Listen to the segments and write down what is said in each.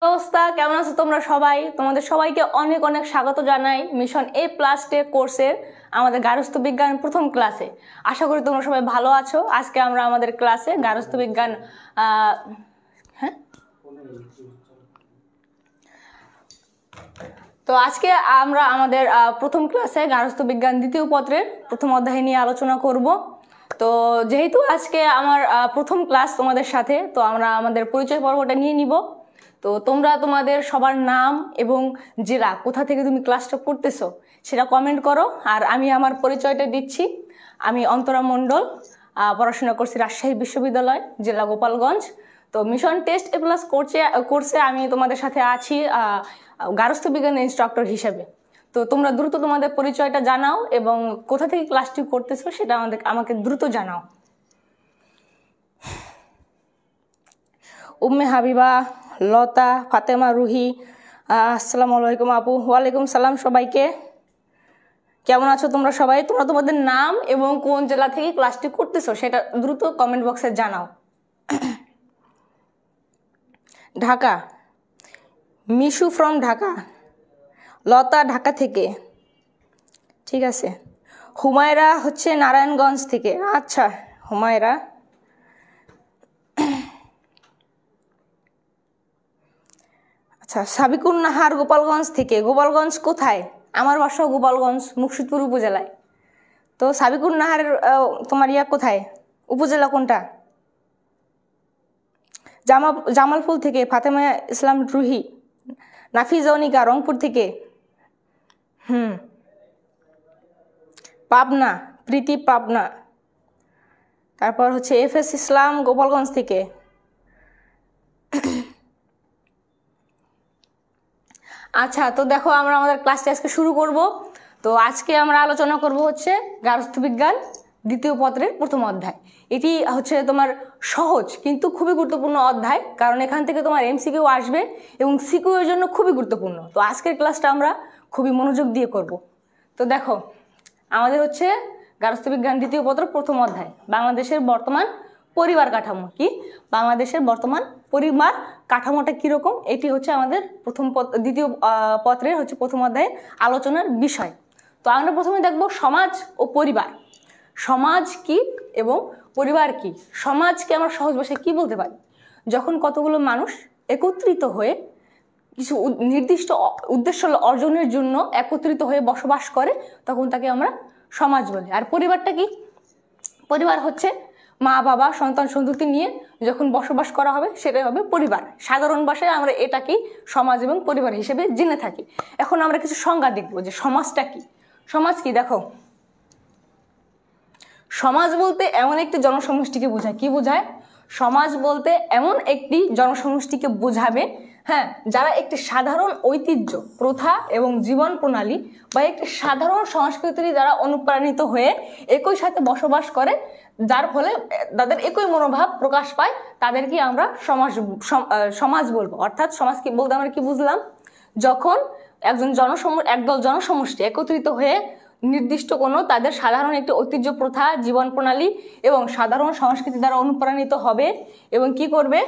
অবস্থা কেমন আছো তোমরা সবাই? তোমাদের সবাইকে অনেক অনেক স্বাগত জানাই মিশন এ প্লাস টেক কোর্সের আমাদের গার্হস্থ্য বিজ্ঞান প্রথম ক্লাসে। আশা করি তোমরা সবাই ভালো আছো। আজকে আমরা আমাদের ক্লাসে গার্হস্থ্য বিজ্ঞান তো আজকে আমরা আমাদের প্রথম ক্লাসে গার্হস্থ্য বিজ্ঞান দ্বিতীয় পত্রের প্রথম অধ্যায় নিয়ে আলোচনা করব। তো যেহেতু আজকে আমার প্রথম ক্লাস তোমাদের সাথে, তো আমরা আমাদের পরিচয় পর্বটা নিয়ে নিব। তো তোমরা তোমাদের সবার নাম এবং জেলা কোথা থেকে তুমি ক্লাসটা করতেছো সেটা কমেন্ট করো। আর আমি আমার পরিচয়টা দিচ্ছি। আমি অন্তরা মণ্ডল, পড়াশোনা করছি রাজশাহী বিশ্ববিদ্যালয়, জেলা গোপালগঞ্জ। তো মিশন টেস্ট এ প্লাস কোর্সে আমি তোমাদের সাথে আছি গার্হস্থ্য বিজ্ঞান ইনস্ট্রাক্টর হিসেবে। তো তোমরা দ্রুত তোমাদের পরিচয়টা জানাও এবং কোথা থেকে ক্লাসটি করতেছো সেটা আমাকে দ্রুত জানাও। উম্মে হাবিবা, লতা, ফাতেমা, রুহি, আসসালামু আলাইকুম আপু। ওয়ালাইকুম সালাম সবাইকে। কেমন আছো তোমরা সবাই? তোমরা তোমাদের নাম এবং কোন জেলা থেকে ক্লাসটি করতেছো সেটা দ্রুত কমেন্ট বক্সে জানাও। ঢাকা, মিশু ফ্রম ঢাকা, লতা ঢাকা থেকে, ঠিক আছে। হুমায়রা হচ্ছে নারায়ণগঞ্জ থেকে, আচ্ছা হুমায়রা। আচ্ছা, সাবিকুন নাহার গোপালগঞ্জ থেকে। গোপালগঞ্জ কোথায়? আমার বাসা গোপালগঞ্জ, মুর্শিদপুর উপজেলায়। তো সাবিকুন নাহারের তোমার কোথায়, উপজেলা কোনটা? জামালপুর থেকে ফাতেমা ইসলাম রুহি। নাফিজনিকা রংপুর থেকে। পাবনা, প্রীতি পাবনা। তারপর হচ্ছে এফএস ইসলাম গোপালগঞ্জ থেকে। আচ্ছা, তো দেখো আমরা আমাদের ক্লাসটা আজকে শুরু করব। তো আজকে আমরা আলোচনা করব হচ্ছে গার্হস্থ্য বিজ্ঞান দ্বিতীয় পত্রের প্রথম অধ্যায়। এটি হচ্ছে তোমার সহজ কিন্তু খুবই গুরুত্বপূর্ণ অধ্যায়, কারণ এখান থেকে তোমার এমসিকিউ আসবে এবং সিকিউ এর জন্য খুবই গুরুত্বপূর্ণ। তো আজকের ক্লাসটা আমরা খুবই মনোযোগ দিয়ে করব। তো দেখো আমাদের হচ্ছে গার্হস্থ্য বিজ্ঞান দ্বিতীয় পত্র প্রথম অধ্যায়, বাংলাদেশের বর্তমান পরিবার কাঠামো। কি বাংলাদেশের বর্তমান পরিবার কাঠামোটা কিরকম, এটি হচ্ছে আমাদের দ্বিতীয় পত্রের হচ্ছে প্রথম অধ্যায়ের আলোচনার বিষয়। তো আমরা প্রথমে দেখব সমাজ ও পরিবার। সমাজ কি এবং পরিবার কি? সমাজকে আমরা সহজ ভাষায় কি বলতে পারি? যখন কতগুলো মানুষ একত্রিত হয়ে কিছু নির্দিষ্ট উদ্দেশ্য অর্জনের জন্য একত্রিত হয়ে বসবাস করে, তখন তাকে আমরা সমাজ বলি। আর পরিবারটা কি? পরিবার হচ্ছে মা বাবা সন্তান সন্ততি নিয়ে যখন বসবাস করা হবে সেটাই হবে পরিবার। সাধারণ ভাষায় আমরা এটাকেই সমাজ এবং পরিবার হিসেবে জেনে থাকি। এখন আমরা কিছু সংজ্ঞা দেখব যে সমাজটা কি। সমাজ কি? দেখো, সমাজ বলতে এমন একটি জনসমষ্টিকে বোঝায়। কি বোঝায়? সমাজ বলতে এমন একটি জনসমষ্টিকে বোঝাবে, যারা একটি সাধারণ ঐতিহ্য, প্রথা এবং জীবন প্রণালী বা একটি সাধারণ সংস্কৃতির দ্বারা অনুপ্রাণিত হয়ে একই সাথে বসবাস করে, যার ফলে তাদের একই মনোভাব প্রকাশ পায়, তাদেরকে আমরা সমাজ বলবো। অর্থাৎ সমাজ কি বলতে আমরা কি বুঝলাম? যখন একদল জনসমষ্টি একত্রিত হয়ে নির্দিষ্ট কোনো তাদের সাধারণ একটি ঐতিহ্য, প্রথা, জীবন প্রণালী এবং সাধারণ সংস্কৃতি দ্বারা অনুপ্রাণিত হবে এবং কি করবে,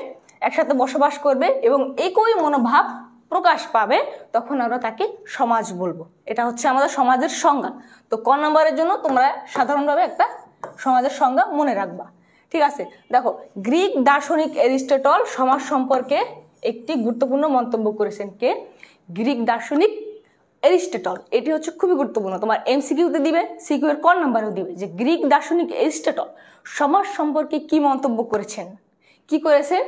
একসাথে বসবাস করবে এবং একই মনোভাব প্রকাশ পাবে, তখন আমরা তাকে সমাজ বলবো। এটা হচ্ছে আমাদের সমাজের সংজ্ঞা। তো ক নম্বরের জন্য তোমরা সাধারণভাবে একটা সমাজের সংজ্ঞা মনে রাখবা, ঠিক আছে। দেখো, গ্রিক দার্শনিক এরিস্টটল সমাজ সম্পর্কে একটি গুরুত্বপূর্ণ মন্তব্য করেছেন। কে? গ্রিক দার্শনিক এরিস্টটল। এটি হচ্ছে খুবই গুরুত্বপূর্ণ, তোমার এমসিকিউতে দিবে, সিকিউ এর ক নম্বরেও দিবে যে গ্রিক দার্শনিক এরিস্টটল সমাজ সম্পর্কে কি মন্তব্য করেছেন। কি করেছেন?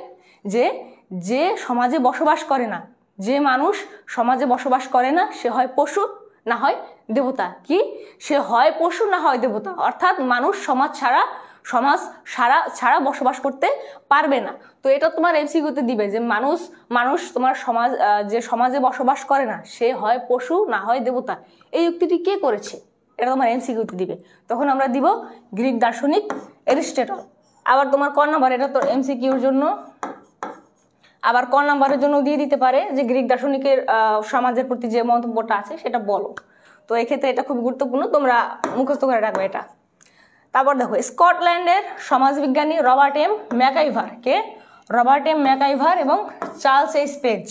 যে সমাজে বসবাস করে না, যে মানুষ সমাজে বসবাস করে না, সে হয় পশু না হয় দেবতা। কি? সে হয় পশু না হয় দেবতা। অর্থাৎ মানুষ সমাজ ছাড়া বসবাস করতে পারবে না। তো এটা তোমার এমসিকিউতে দিবে যে মানুষ তোমার যে সমাজে বসবাস করে না, সে হয় পশু না হয় দেবতা। এই উক্তিটি কে করেছে? এটা তোমার এমসিকিউতে দিবে। তখন আমরা দিব গ্রিক দার্শনিক এরিস্টটল। আবার তোমার ক নাম্বার, এটা তো এমসিকিউর জন্য, আবার ক নাম্বারের জন্য দিয়ে দিতে পারে যে গ্রিক দার্শনিকের সমাজের প্রতি যে মন্তব্যটা আছে সেটা বলো। তো এক্ষেত্রে এটা খুব গুরুত্বপূর্ণ, তোমরা মুখস্থ করে রাখবে এটা। তারপর দেখো, স্কটল্যান্ডের সমাজবিজ্ঞানী রবার্ট এম ম্যাকাইভার। কে? রবার্ট এম ম্যাকাইভার এবং চার্লস এইচ পেজ।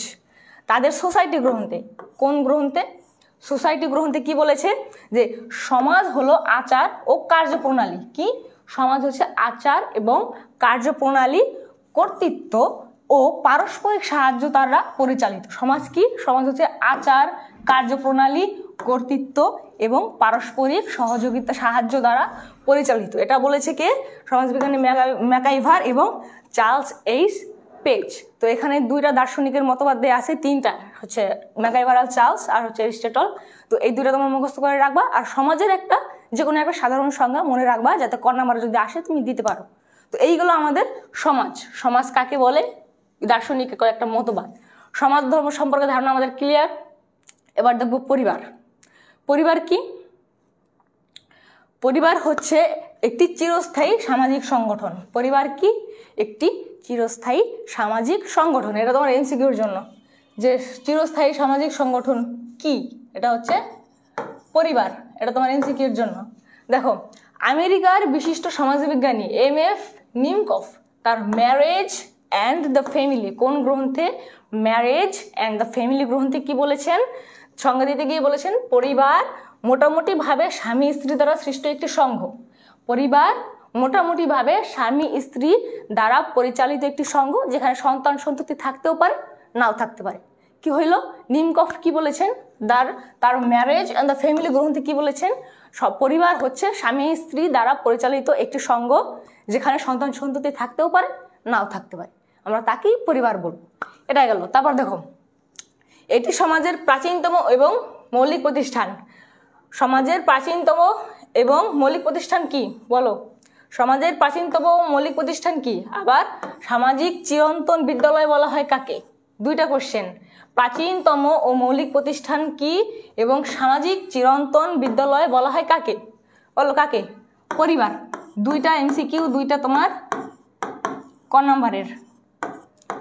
তাদের সোসাইটি গ্রন্থে, কোন গ্রন্থে? সোসাইটি গ্রন্থে কি বলেছে? যে সমাজ হলো আচার ও কার্যপ্রণালী। কি? সমাজ হচ্ছে আচার এবং কার্যপ্রণালী, কর্তৃত্ব ও পারস্পরিক সাহায্য দ্বারা পরিচালিত। সমাজ কি? সমাজ হচ্ছে আচার, কার্যপ্রণালী, কর্তৃত্ব এবং পারস্পরিক সহযোগিতা সাহায্য দ্বারা পরিচালিত। এটা বলেছে কে? সমাজবিজ্ঞানী ম্যাকাইভার এবং চার্লস এইচ পেজ। তো এখানে দুইটা দার্শনিকের মতবাদ দেয়া আছে, তিনটা হচ্ছে ম্যাকাইভার আর চার্লস, আর হচ্ছে এরিস্টটল। তো এই দুইটা তোমার মুখস্থ করে রাখবা। আর সমাজের একটা যে কোনো একটা সাধারণ সংজ্ঞা মনে রাখবা, যাতে ক নাম্বারে যদি আসে তুমি দিতে পারো। তো এইগুলো আমাদের সমাজ। সমাজ কাকে বলে? দার্শনিকের কয়েকটা মতবাদ। সমাজ ধর্ম সম্পর্কে ধারণা আমাদের ক্লিয়ার। এবার দেখবো পরিবার। পরিবার কি? পরিবার হচ্ছে একটি চিরস্থায়ী সামাজিক সংগঠন। পরিবার কি? একটি চিরস্থায়ী সামাজিক সংগঠন। এটা তোমার এমসিকিউর জন্য, যে চিরস্থায়ী সামাজিক সংগঠন কি? এটা হচ্ছে পরিবার। এটা তোমার এমসিকিউর জন্য। দেখো, আমেরিকার বিশিষ্ট সমাজবিজ্ঞানী এম.এফ. নিমকফ তার ম্যারেজ অ্যান্ড দ্য ফ্যামিলি, কোন গ্রন্থে? ম্যারেজ অ্যান্ড দ্য ফ্যামিলি গ্রন্থে কি বলেছেন? সংজ্ঞা দিতে গিয়ে বলেছেন, পরিবার মোটামুটিভাবে স্বামী স্ত্রী দ্বারা সৃষ্ট একটি সংঘ। পরিবার মোটামুটিভাবে স্বামী স্ত্রী দ্বারা পরিচালিত একটি সংঘ, যেখানে সন্তান সন্ততি থাকতেও পারে, নাও থাকতে পারে। কি হইল? নিমকফ কি বলেছেন? তার ম্যারেজ অ্যান্ড দ্য ফ্যামিলি গ্রন্থে কি বলেছেন? সব পরিবার হচ্ছে স্বামী স্ত্রী দ্বারা পরিচালিত একটি সংঘ, যেখানে সন্তান সন্ততি থাকতেও পারে, নাও থাকতে পারে। আমরা তাকেই পরিবার বলবো। এটা গেল। তারপর দেখো, এটি সমাজের প্রাচীনতম এবং মৌলিক প্রতিষ্ঠান। সমাজের প্রাচীনতম এবং মৌলিক প্রতিষ্ঠান কি? বলো। সমাজের প্রাচীনতম মৌলিক প্রতিষ্ঠান কি? আবার সামাজিক চিরন্তন বিদ্যালয় বলা হয় কাকে? দুইটা কোশ্চেন। প্রাচীনতম ও মৌলিক প্রতিষ্ঠান কি এবং সামাজিক চিরন্তন বিদ্যালয় বলা হয় কাকে? বলো কাকে? পরিবার। দুইটা এমসিকিউ, দুইটা তোমার ক নাম্বারের।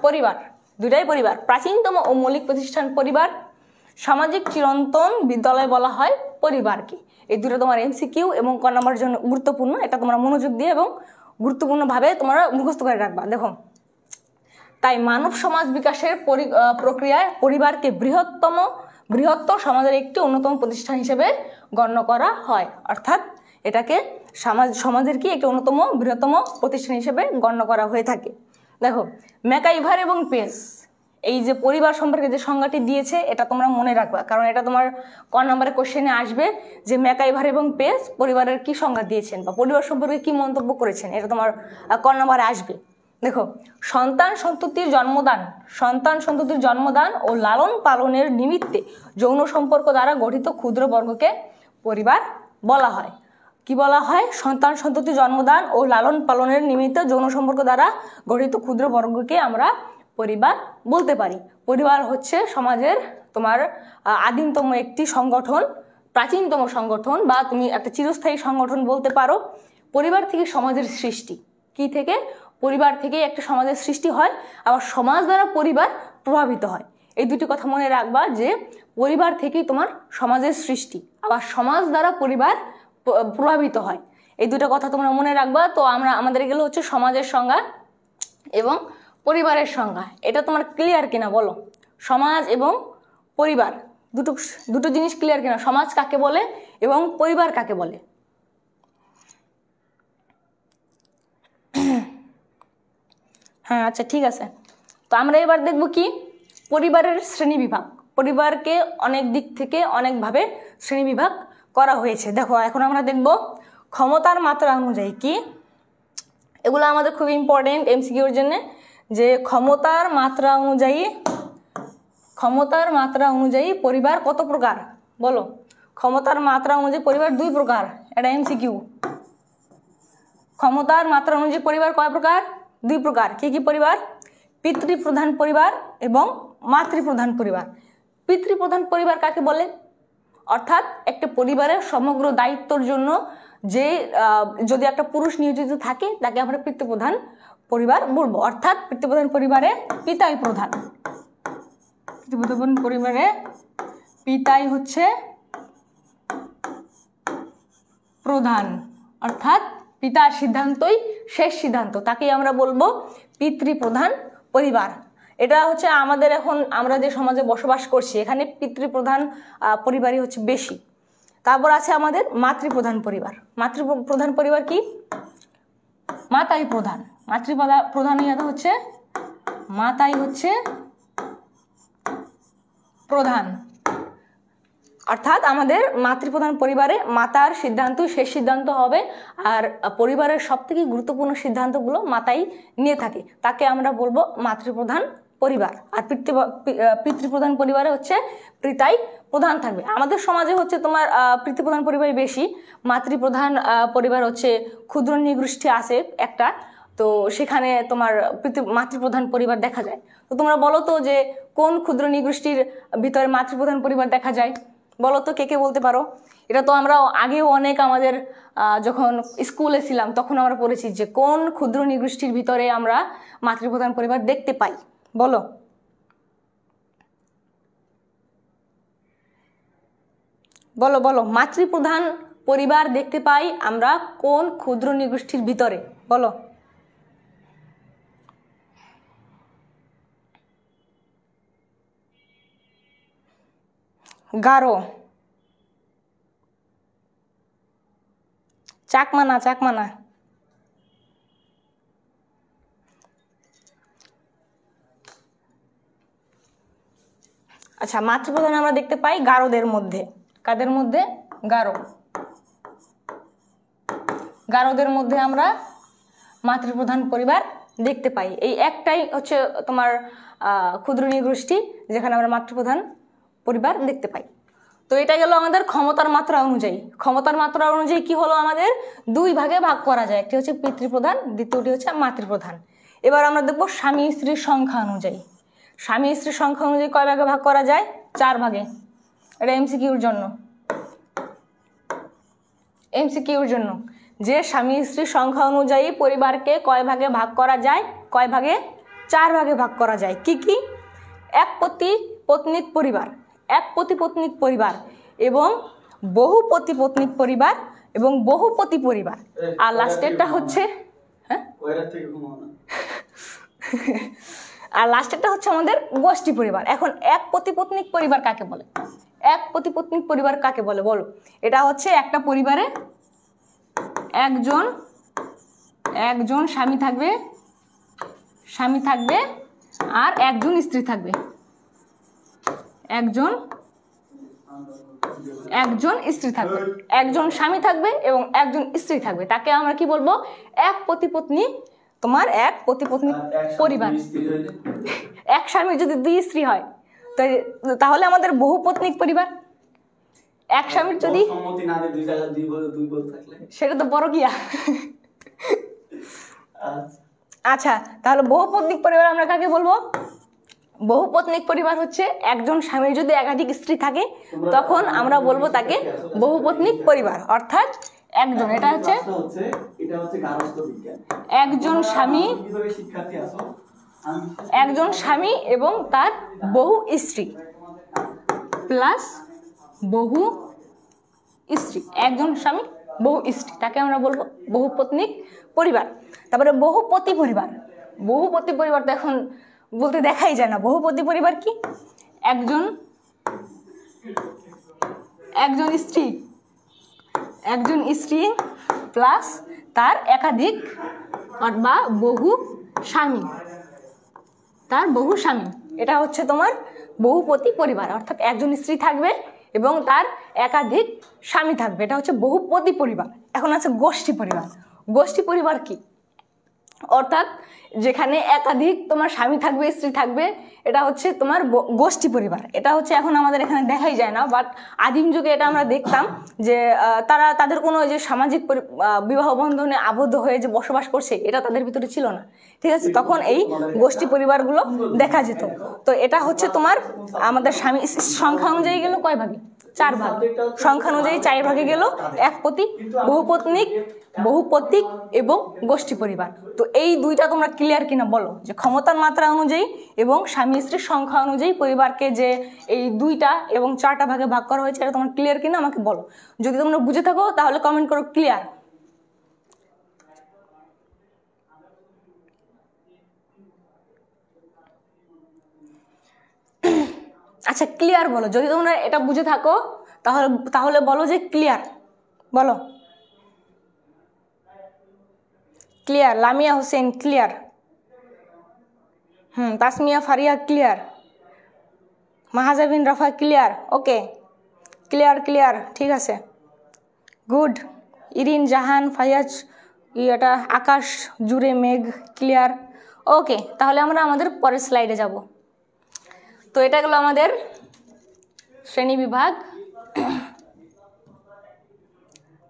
পরিবার, দুইটাই পরিবার। প্রাচীনতম ও মৌলিক প্রতিষ্ঠান পরিবার, সামাজিক চিরন্তন বিদ্যালয় বলা হয় পরিবারকে। এই দুটো তোমার এমসিকিউ এবং ক নাম্বারের জন্য গুরুত্বপূর্ণ। এটা তোমরা মনোযোগ দিয়ে এবং গুরুত্বপূর্ণভাবে তোমরা মুখস্থ করে রাখবা। দেখো, তাই মানব সমাজ বিকাশের প্রক্রিয়ায় পরিবারকে বৃহত্তর সমাজের একটি অন্যতম প্রতিষ্ঠান হিসেবে গণ্য করা হয়। অর্থাৎ এটাকে সমাজের কি একটি অন্যতম বৃহত্তম প্রতিষ্ঠান হিসেবে গণ্য করা হয়ে থাকে। দেখো, ম্যাকাইভার এবং পেজ এই যে পরিবার সম্পর্কে যে সংজ্ঞাটি দিয়েছে, এটা তোমরা মনে রাখবা, কারণ এটা তোমার ক নাম্বারের কোশ্চেনে আসবে যে ম্যাকাইভার এবং পেজ পরিবারের কি সংজ্ঞা দিয়েছেন বা পরিবার সম্পর্কে কি মন্তব্য করেছেন। এটা তোমার ক নাম্বারে আসবে। দেখো, সন্তান সন্ততির জন্মদান ও লালন পালনের নিমিত্তে যৌন সম্পর্ক দ্বারা গঠিত ক্ষুদ্র বর্গকে পরিবার বলা হয়। কি বলা হয়? সন্তান সন্ততির জন্মদান ও লালন পালনের নিমিত্তে যৌন সম্পর্ক দ্বারা গঠিত ক্ষুদ্র বর্গকে আমরা পরিবার বলতে পারি। পরিবার হচ্ছে সমাজের তোমার আদিমতম একটি সংগঠন, প্রাচীনতম সংগঠন, বা তুমি একটা চিরস্থায়ী সংগঠন বলতে পারো। পরিবার থেকে সমাজের সৃষ্টি। কি থেকে? পরিবার থেকে একটা সমাজের সৃষ্টি হয়, আবার সমাজ দ্বারা পরিবার প্রভাবিত হয়। এই দুটি কথা মনে রাখবা, যে পরিবার থেকেই তোমার সমাজের সৃষ্টি, আবার সমাজ দ্বারা পরিবার প্রভাবিত হয়। এই দুটো কথা তোমরা মনে রাখবা। তো আমাদের এগুলো হচ্ছে সমাজের সংজ্ঞা এবং পরিবারের সংজ্ঞা। এটা তোমার ক্লিয়ার কিনা বলো? সমাজ এবং পরিবার দুটো জিনিস ক্লিয়ার কিনা? সমাজ কাকে বলে এবং পরিবার কাকে বলে? হ্যাঁ, আচ্ছা, ঠিক আছে। তো আমরা এবার দেখব কি পরিবারের শ্রেণীবিভাগ। পরিবারকে অনেক দিক থেকে অনেকভাবে শ্রেণীবিভাগ করা হয়েছে। দেখো, এখন আমরা দেখব ক্ষমতার মাত্রা অনুযায়ী। কি এগুলো আমাদের খুব ইম্পর্টেন্ট এমসিকিউর জন্য, যে ক্ষমতার মাত্রা অনুযায়ী পরিবার কত প্রকার? বলো। ক্ষমতার মাত্রা অনুযায়ী পরিবার দুই প্রকার। এটা এমসিকিউ। ক্ষমতার মাত্রা অনুযায়ী পরিবার কয় প্রকার? দুই প্রকার। কি কি পরিবার? পিতৃপ্রধান পরিবার এবং মাতৃপ্রধান পরিবার। পিতৃপ্রধান পরিবার কাকে বলে? অর্থাৎ একটা পরিবারের সমগ্র দায়িত্বর জন্য যে যদি একটা পুরুষ নিয়োজিত থাকে, তাকে আমরা পিতৃপ্রধান পরিবার বলবো। অর্থাৎ পিতৃপ্রধান পরিবারে পিতাই প্রধান। পিতৃপ্রধান পরিবারে পিতাই হচ্ছে প্রধান, অর্থাৎ পিতার সিদ্ধান্তই শেষ সিদ্ধান্ত, তাকেই আমরা বলবো পিতৃপ্রধান পরিবার। এটা হচ্ছে আমাদের এখন আমরা যে সমাজে বসবাস করছি এখানে পিতৃপ্রধান পরিবারই হচ্ছে বেশি। তারপর আছে আমাদের মাতৃপ্রধান পরিবার। মাতৃপ্রধান পরিবার কি? মাতাই প্রধান। মাতৃপ্রধান হচ্ছে মাতাই হচ্ছে প্রধান, অর্থাৎ আমাদের মাতৃপ্রধান পরিবারে মাতার সিদ্ধান্ত শেষ সিদ্ধান্ত হবে, আর পরিবারের সব থেকে গুরুত্বপূর্ণ সিদ্ধান্তগুলো মাতাই নিয়ে থাকে, তাকে আমরা বলবো মাতৃপ্রধান পরিবার। আর পিতৃপ্রধান পরিবারে হচ্ছে পিতাই প্রধান থাকবে। আমাদের সমাজে হচ্ছে তোমার পিতৃপ্রধান পরিবারই বেশি, মাতৃপ্রধান পরিবার হচ্ছে ক্ষুদ্র নৃগোষ্ঠী আছে একটা, তো সেখানে তোমার মাতৃপ্রধান পরিবার দেখা যায়। তো তোমরা বলো তো যে কোন ক্ষুদ্র নৃগোষ্ঠীর ভিতরে মাতৃপ্রধান পরিবার দেখা যায়? বলো তো, কে কে বলতে পারো? এটা তো আমরা আগেও অনেক আমাদের যখন স্কুলে ছিলাম তখন আমরা পড়েছি যে কোন ক্ষুদ্র নৃগোষ্ঠীর ভিতরে আমরা মাতৃপ্রধান পরিবার দেখতে পাই। বলো বলো বলো, মাতৃপ্রধান পরিবার দেখতে পাই আমরা কোন ক্ষুদ্র নৃগোষ্ঠীর ভিতরে? বলো। গারো, চাকমানা। আচ্ছা, মাতৃপ্রধান আমরা দেখতে পাই গারোদের মধ্যে। কাদের মধ্যে? গারোদের মধ্যে আমরা মাতৃপ্রধান পরিবার দেখতে পাই। এই একটাই হচ্ছে তোমার ক্ষুদ্র নৃগোষ্ঠী যেখানে আমরা মাতৃপ্রধান পরিবার দেখতে পাই। তো এটা গেল আমাদের ক্ষমতার মাত্রা অনুযায়ী। ক্ষমতার মাত্রা অনুযায়ী কি হলো, আমাদের দুই ভাগে ভাগ করা যায়, একটি হচ্ছে পিতৃপ্রধান, দ্বিতীয়টি হচ্ছে মাতৃপ্রধান। এবার আমরা দেখবো স্বামী স্ত্রীর সংখ্যা অনুযায়ী। স্বামী স্ত্রীর সংখ্যা অনুযায়ী কয় ভাগে ভাগ করা যায়? 4 ভাগে। এটা এমসিকিউর জন্য যে স্বামী স্ত্রীর সংখ্যা অনুযায়ী পরিবারকে কয় ভাগে ভাগ করা যায়? কয় ভাগে? 4 ভাগে ভাগ করা যায়। কি কি? এক পতি পত্নীক পরিবার, এক পতি পত্নীক পরিবার এবং বহুপতি পত্নীক পরিবার এবং বহুপতি পরিবার। আর লাস্টেরটা হচ্ছে আমাদের গোষ্ঠী পরিবার। এখন এক পতি পত্নীক পরিবার কাকে বলে? এক পতি পত্নীক পরিবার কাকে বলে বলো? এটা হচ্ছে একটা পরিবারে একজন স্বামী থাকবে আর একজন স্ত্রী থাকবে। একজন একজন স্বামী থাকবে এবং একজন স্ত্রী থাকবে, তাকে আমরা কি বলবো? এক পতি পত্নী পরিবার। এক স্বামী যদি 2 স্ত্রী হয় তাহলে আমাদের বহুপত্নীক পরিবার। এক স্বামীর যদি সেটা তো বড় গিয়া। আচ্ছা, তাহলে বহুপত্নীক পরিবার আমরা কাকে বলবো? বহুপত্নীক পরিবার হচ্ছে একজন স্বামীর যদি একাধিক স্ত্রী থাকে তখন আমরা বলবো তাকে বহুপত্নীক পরিবার, অর্থাৎ একজন, এটা হচ্ছে একজন স্বামী এবং তার বহু স্ত্রী প্লাস বহু স্ত্রী, একজন স্বামী বহু স্ত্রী, তাকে আমরা বলবো বহুপত্নীক পরিবার। তারপরে বহুপতি পরিবার। বহুপতি পরিবার তো এখন বলতে দেখাই যায় না। বহুপতি পরিবার কি? একজন স্ত্রী প্লাস তার একাধিক বা বহু স্বামী, এটা হচ্ছে তোমার বহুপতি পরিবার, অর্থাৎ একজন স্ত্রী থাকবে এবং তার একাধিক স্বামী থাকবে, এটা হচ্ছে বহুপতি পরিবার। এখন আছে গোষ্ঠী পরিবার। গোষ্ঠী পরিবার কি? অর্থাৎ যেখানে একাধিক তোমার স্বামী থাকবে, স্ত্রী থাকবে, এটা হচ্ছে তোমার গোষ্ঠী পরিবার। এটা হচ্ছে এখন আমাদের এখানে দেখাই যায় না, বাট আদিম যুগে এটা আমরা দেখতাম যে তাদের কোনো যে সামাজিক বিবাহ বন্ধনে আবদ্ধ হয়ে যে বসবাস করছে এটা তাদের ভিতরে ছিল না, ঠিক আছে? তখন এই গোষ্ঠী পরিবারগুলো দেখা যেত। তো এটা হচ্ছে তোমার আমাদের স্বামী সংখ্যা অনুযায়ী গেল কয় ভাগে? 4 ভাগ। সংখ্যা অনুযায়ী 4 ভাগে গেল একপতি, বহুপতিক এবং গোষ্ঠী পরিবার। তো এই দুইটা তোমরা ক্লিয়ার কিনা বলো, যে ক্ষমতার মাত্রা অনুযায়ী এবং স্বামী স্ত্রীর সংখ্যা অনুযায়ী পরিবারকে যে এই 2টা এবং 4টা ভাগে ভাগ করা হয়েছে এটা তোমরা ক্লিয়ার কিনা আমাকে বলো। যদি তোমরা বুঝে থাকো তাহলে কমেন্ট করো ক্লিয়ার। আচ্ছা ক্লিয়ার বলো, যদি তোমরা এটা বুঝে থাকো তাহলে তাহলে বলো যে ক্লিয়ার, বলো clear. Lamia Hossain clear, Tasmia Faria clear, Mahajabin Rafa clear, okay clear clear, ঠিক আছে গুড। ইরিন জাহান ফায়াজ, এটা আকাশ জুড়ে মেঘ ক্লিয়ার, ওকে। তাহলে আমরা আমাদের পরের স্লাইডে যাব। তো এটা গেলো আমাদের শ্রেণী বিভাগ।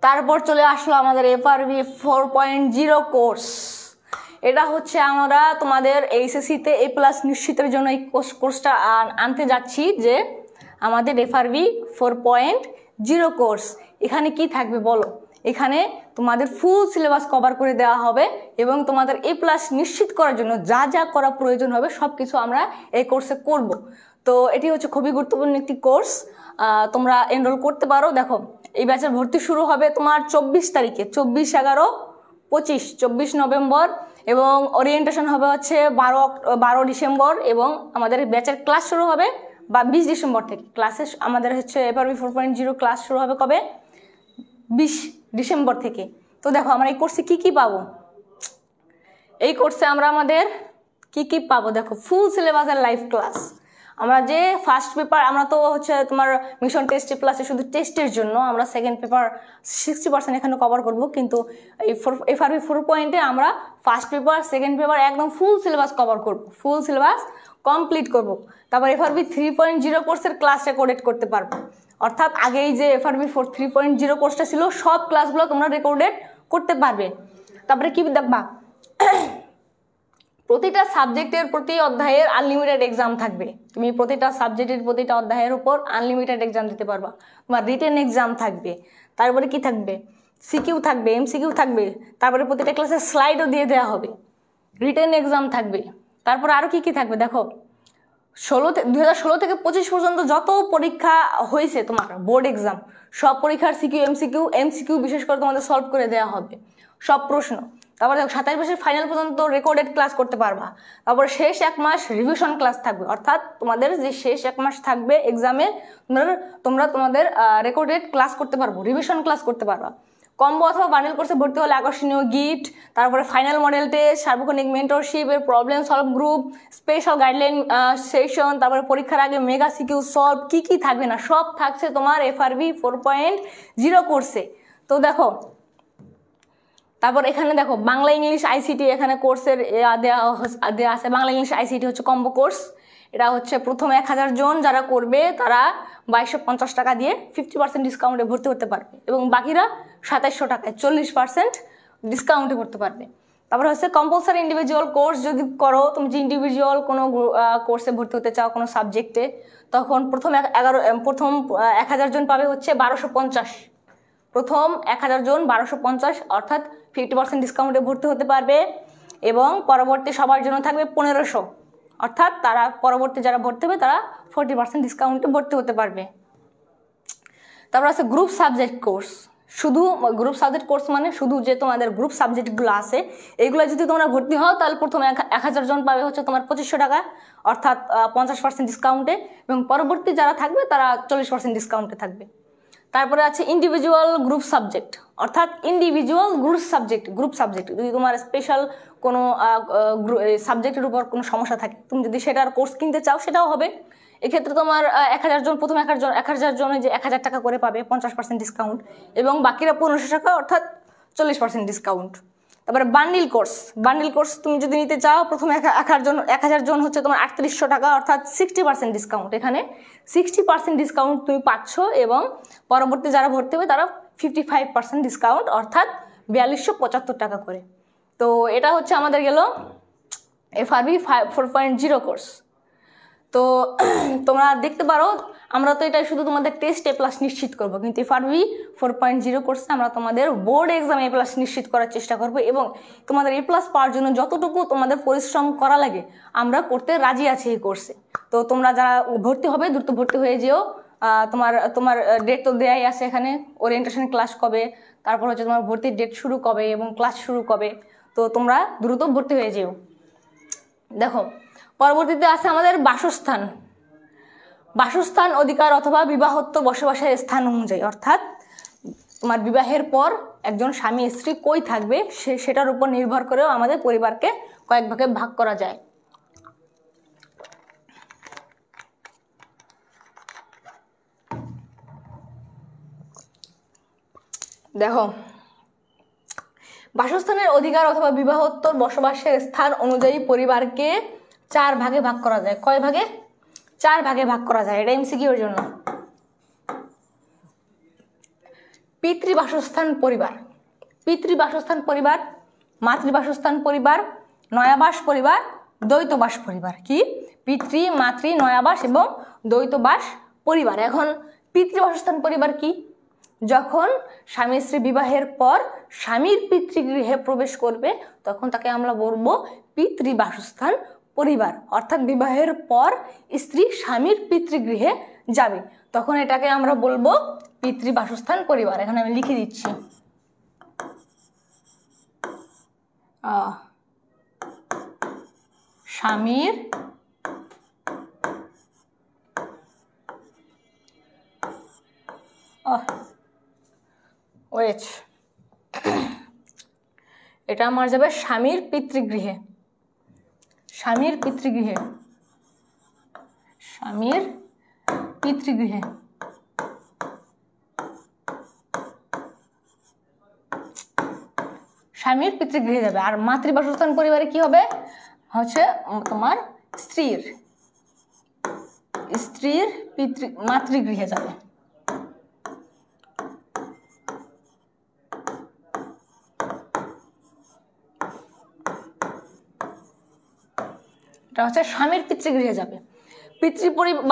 তারপর চলে আসলো আমাদের FRB 4.0 কোর্স। এটা হচ্ছে আমরা তোমাদের এইচএসসিতে A+ নিশ্চিতের জন্য এই কোর্সটা আনতে যাচ্ছি, যে আমাদের FRB 4.0 কোর্স। এখানে কি থাকবে বলো? এখানে তোমাদের ফুল সিলেবাস কভার করে দেওয়া হবে এবং তোমাদের A+ নিশ্চিত করার জন্য যা যা করা প্রয়োজন হবে সব কিছু আমরা এই কোর্সে করব। তো এটি হচ্ছে খুবই গুরুত্বপূর্ণ একটি কোর্স, তোমরা এনরোল করতে পারো। দেখো এই ব্যাচের ভর্তি শুরু হবে তোমার 24 তারিখে, 24/11/25, 24 নভেম্বর, এবং ওরিয়েন্টেশন হবে হচ্ছে 12 ডিসেম্বর, এবং আমাদের ব্যাচের ক্লাস শুরু হবে 20 ডিসেম্বর থেকে। ক্লাসে আমাদের হচ্ছে FRB 4.0 ক্লাস শুরু হবে কবে? 20 ডিসেম্বর থেকে। তো দেখো আমরা এই কোর্সে কি কি পাবো? এই কোর্সে আমরা আমাদের কি কি পাবো দেখো, ফুল সিলেবাসের লাইভ ক্লাস। আমরা যে ফার্স্ট পেপার, আমরা তো হচ্ছে তোমার মিশন টেস্ট প্লাসে শুধু টেস্টের জন্য আমরা সেকেন্ড পেপার 60% এখানে কভার করব, কিন্তু এই FRB 4.0 আমরা ফার্স্ট পেপার সেকেন্ড পেপার একদম ফুল সিলেবাস কভার করব, ফুল সিলেবাস কমপ্লিট করব। তারপর FRB 3.0 কোর্সের ক্লাস রেকর্ডেড করতে পারবো, অর্থাৎ আগে এই যে FRB 3.0 কোর্সটা ছিল সব ক্লাসগুলো তোমরা রেকর্ডেড করতে পারবে। তারপরে কি দেখবা, প্রতিটা সাবজেক্টের প্রতি অধ্যায়ের আনলিমিটেড এক্সাম থাকবে। তুমি প্রতিটা সাবজেক্টের প্রতিটা অধ্যায়ের উপর আনলিমিটেড এক্সাম দিতে পারবা। তোমার রিটেন এক্সাম থাকবে, তারপরে কি থাকবে, সিকিউ থাকবে, MCQ থাকবে, তারপরে প্রতিটা ক্লাসে স্লাইডও দিয়ে দেওয়া হবে, রিটেন এক্সাম থাকবে। তারপর আরও কি কি থাকবে দেখো, 2016 থেকে 25 পর্যন্ত যত পরীক্ষা হয়েছে তোমার বোর্ড এক্সাম, সব পরীক্ষার সিকিউ MCQ বিশেষ করে তোমাদের সলভ করে দেওয়া হবে সব প্রশ্ন। তারপর দেখো 27 বছর ফাইনাল পর্যন্ত রেকর্ডেড ক্লাস করতে পারবা। তারপর শেষ 1 মাস রিভিশন ক্লাস থাকবে, অর্থাৎ তোমাদের যে শেষ 1 মাস থাকবে এক্সামে তোমরা তোমাদের রেকর্ডেড ক্লাস করতে পারবো, রিভিশন ক্লাস করতে পারবা। কম্বো অথবা বান্ডেল কোর্সে ভর্তি হলে আকর্ষণীয় গিফট, তারপরে ফাইনাল মডেল টেস্ট, সার্বক্ষণিক মেন্টরশিপ, এর problem solve group, special guideline session, তারপরে পরীক্ষার আগে মেগা সিকিউ সলভ, কি কি থাকবে না সব থাকছে তোমার FRB 4.0 কোর্সে। তো দেখো তারপর এখানে দেখো বাংলা ইংলিশ ICT এখানে কোর্সের দেওয়া আছে। বাংলা ইংলিশ ICT হচ্ছে কম্বো কোর্স। এটা হচ্ছে প্রথম 1000 জন যারা করবে তারা 2250 টাকা দিয়ে 50% ডিসকাউন্টে ভর্তি হতে পারবে, এবং বাকিরা 2700 টাকায় 40% ডিসকাউন্টে করতে পারবে। তারপর হচ্ছে কম্পালসারি ইন্ডিভিজুয়াল কোর্স, যদি করো তুমি যে ইন্ডিভিজুয়াল কোনো কোর্সে ভর্তি হতে চাও কোনো সাবজেক্টে, তখন প্রথম 1000 জন পাবে হচ্ছে 1250। প্রথম 1000 জন 1250, অর্থাৎ 50% ডিসকাউন্টে ভর্তি হতে পারবে, এবং পরবর্তী সবার জন্য থাকবে 1500, অর্থাৎ তারা পরবর্তী যারা ভর্তি হবে তারা 40% ডিসকাউন্টে ভর্তি হতে পারবে। তারপর আছে গ্রুপ সাবজেক্ট কোর্স। শুধু গ্রুপ সাবজেক্ট কোর্স মানে শুধু যে তোমাদের গ্রুপ সাবজেক্টগুলো আছে এইগুলো যদি তোমরা ভর্তি হও তাহলে প্রথমে 1000 জন পাবে হচ্ছে তোমার 2500 টাকা, অর্থাৎ 50% ডিসকাউন্টে, এবং পরবর্তী যারা থাকবে তারা 40% ডিসকাউন্টে থাকবে। তারপরে আছে ইন্ডিভিজুয়াল গ্রুপ সাবজেক্ট, অর্থাৎ ইন্ডিভিজুয়াল গ্রুপ সাবজেক্ট যদি তোমার স্পেশাল কোনো সাবজেক্টের উপর কোনো সমস্যা থাকে, তুমি যদি সেটার কোর্স কিনতে চাও সেটাও হবে। এক্ষেত্রে তোমার 1000 জন, প্রথম 1000 জনে যে 1000 টাকা করে পাবে 50% ডিসকাউন্ট, এবং বাকিরা 1500 টাকা, অর্থাৎ 40% ডিসকাউন্ট। তারপরে বান্ডিল কোর্স তুমি যদি নিতে চাও, প্রথমে 1000 জন হচ্ছে তোমার 3800 টাকা, অর্থাৎ 60% ডিসকাউন্ট। এখানে 60% ডিসকাউন্ট তুমি পাচ্ছ, এবং পরবর্তী যারা ভর্তি হবে তারা 55% ডিসকাউন্ট, অর্থাৎ 4275 টাকা করে। তো এটা হচ্ছে আমাদের গেল FRB 4.0 কোর্স। তো তোমরা দেখতে পারো আমরা তো এটা শুধু তোমাদের টেস্ট A+ নিশ্চিত করব, কিন্তু FRB 4.0 কোর্সে আমরা তোমাদের বোর্ড এক্সাম A+ নিশ্চিত করার চেষ্টা করব, এবং তোমাদের A+ পাওয়ার জন্য যতটুকু তোমাদের পরিশ্রম করা লাগে আমরা করতে রাজি আছি এই কোর্সে। তো তোমরা যারা ভর্তি হবে দ্রুত ভর্তি হয়ে যেও। তোমার ডেট তো দেয়াই আছে এখানে, ওরিয়েন্টেশন ক্লাস কবে, তারপর হচ্ছে তোমার ভর্তির ডেট শুরু কবে এবং ক্লাস শুরু কবে, তো তোমরা দ্রুত ভর্তি হয়ে যেও। দেখো পরবর্তীতে আছে আমাদের বাসস্থান। বাসস্থান অধিকার অথবা বিবাহোত্তর বসবাসের স্থান অনুযায়ী, অর্থাৎ তোমার বিবাহের পর একজন স্বামী স্ত্রী কই থাকবে সেটার উপর নির্ভর করেও আমাদের পরিবারকে কয়েক ভাগে ভাগ করা যায়। দেখো, বাসস্থানের অধিকার অথবা বিবাহোত্তর বসবাসের স্থান অনুযায়ী পরিবারকে 4 ভাগে ভাগ করা যায়। কয় ভাগে? 4 ভাগে ভাগ করা যায়। এটা এমসিকিউর জন্য। পিতৃবাসস্থান পরিবার, পিতৃবাসস্থান পরিবার, মাতৃবাসস্থান পরিবার, নয়াবাস পরিবার, দ্বৈতবাস পরিবার। কি? পিতৃ, মাতৃ, নয়াবাস এবং দ্বৈতবাস পরিবার। এখন পিতৃবাসস্থান পরিবার কি? যখন স্বামী স্ত্রী বিবাহের পর স্বামীর পিতৃগৃহে প্রবেশ করবে তখন তাকে আমরা বলবো পিতৃবাসস্থান পরিবার। অর্থাৎ বিবাহের পর স্ত্রী স্বামীর পিতৃগৃহে যাবে তখন এটাকে আমরা বলবো পিতৃবাসস্থান পরিবার। এখানে আমি লিখে দিচ্ছি। স্বামীর এটা আমার যাবে স্বামীর পিতৃগৃহে, স্বামীর পিতৃগৃহে, স্বামীর পিতৃগৃহে। স্বামীর পিতৃগৃহে যাবে। আর মাতৃবাসস্থান পরিবারে কি হবে? হচ্ছে তোমার স্ত্রীর মাতৃগৃহে যাবে। এটা হচ্ছে স্বামীর পিতৃগৃহে যাবে।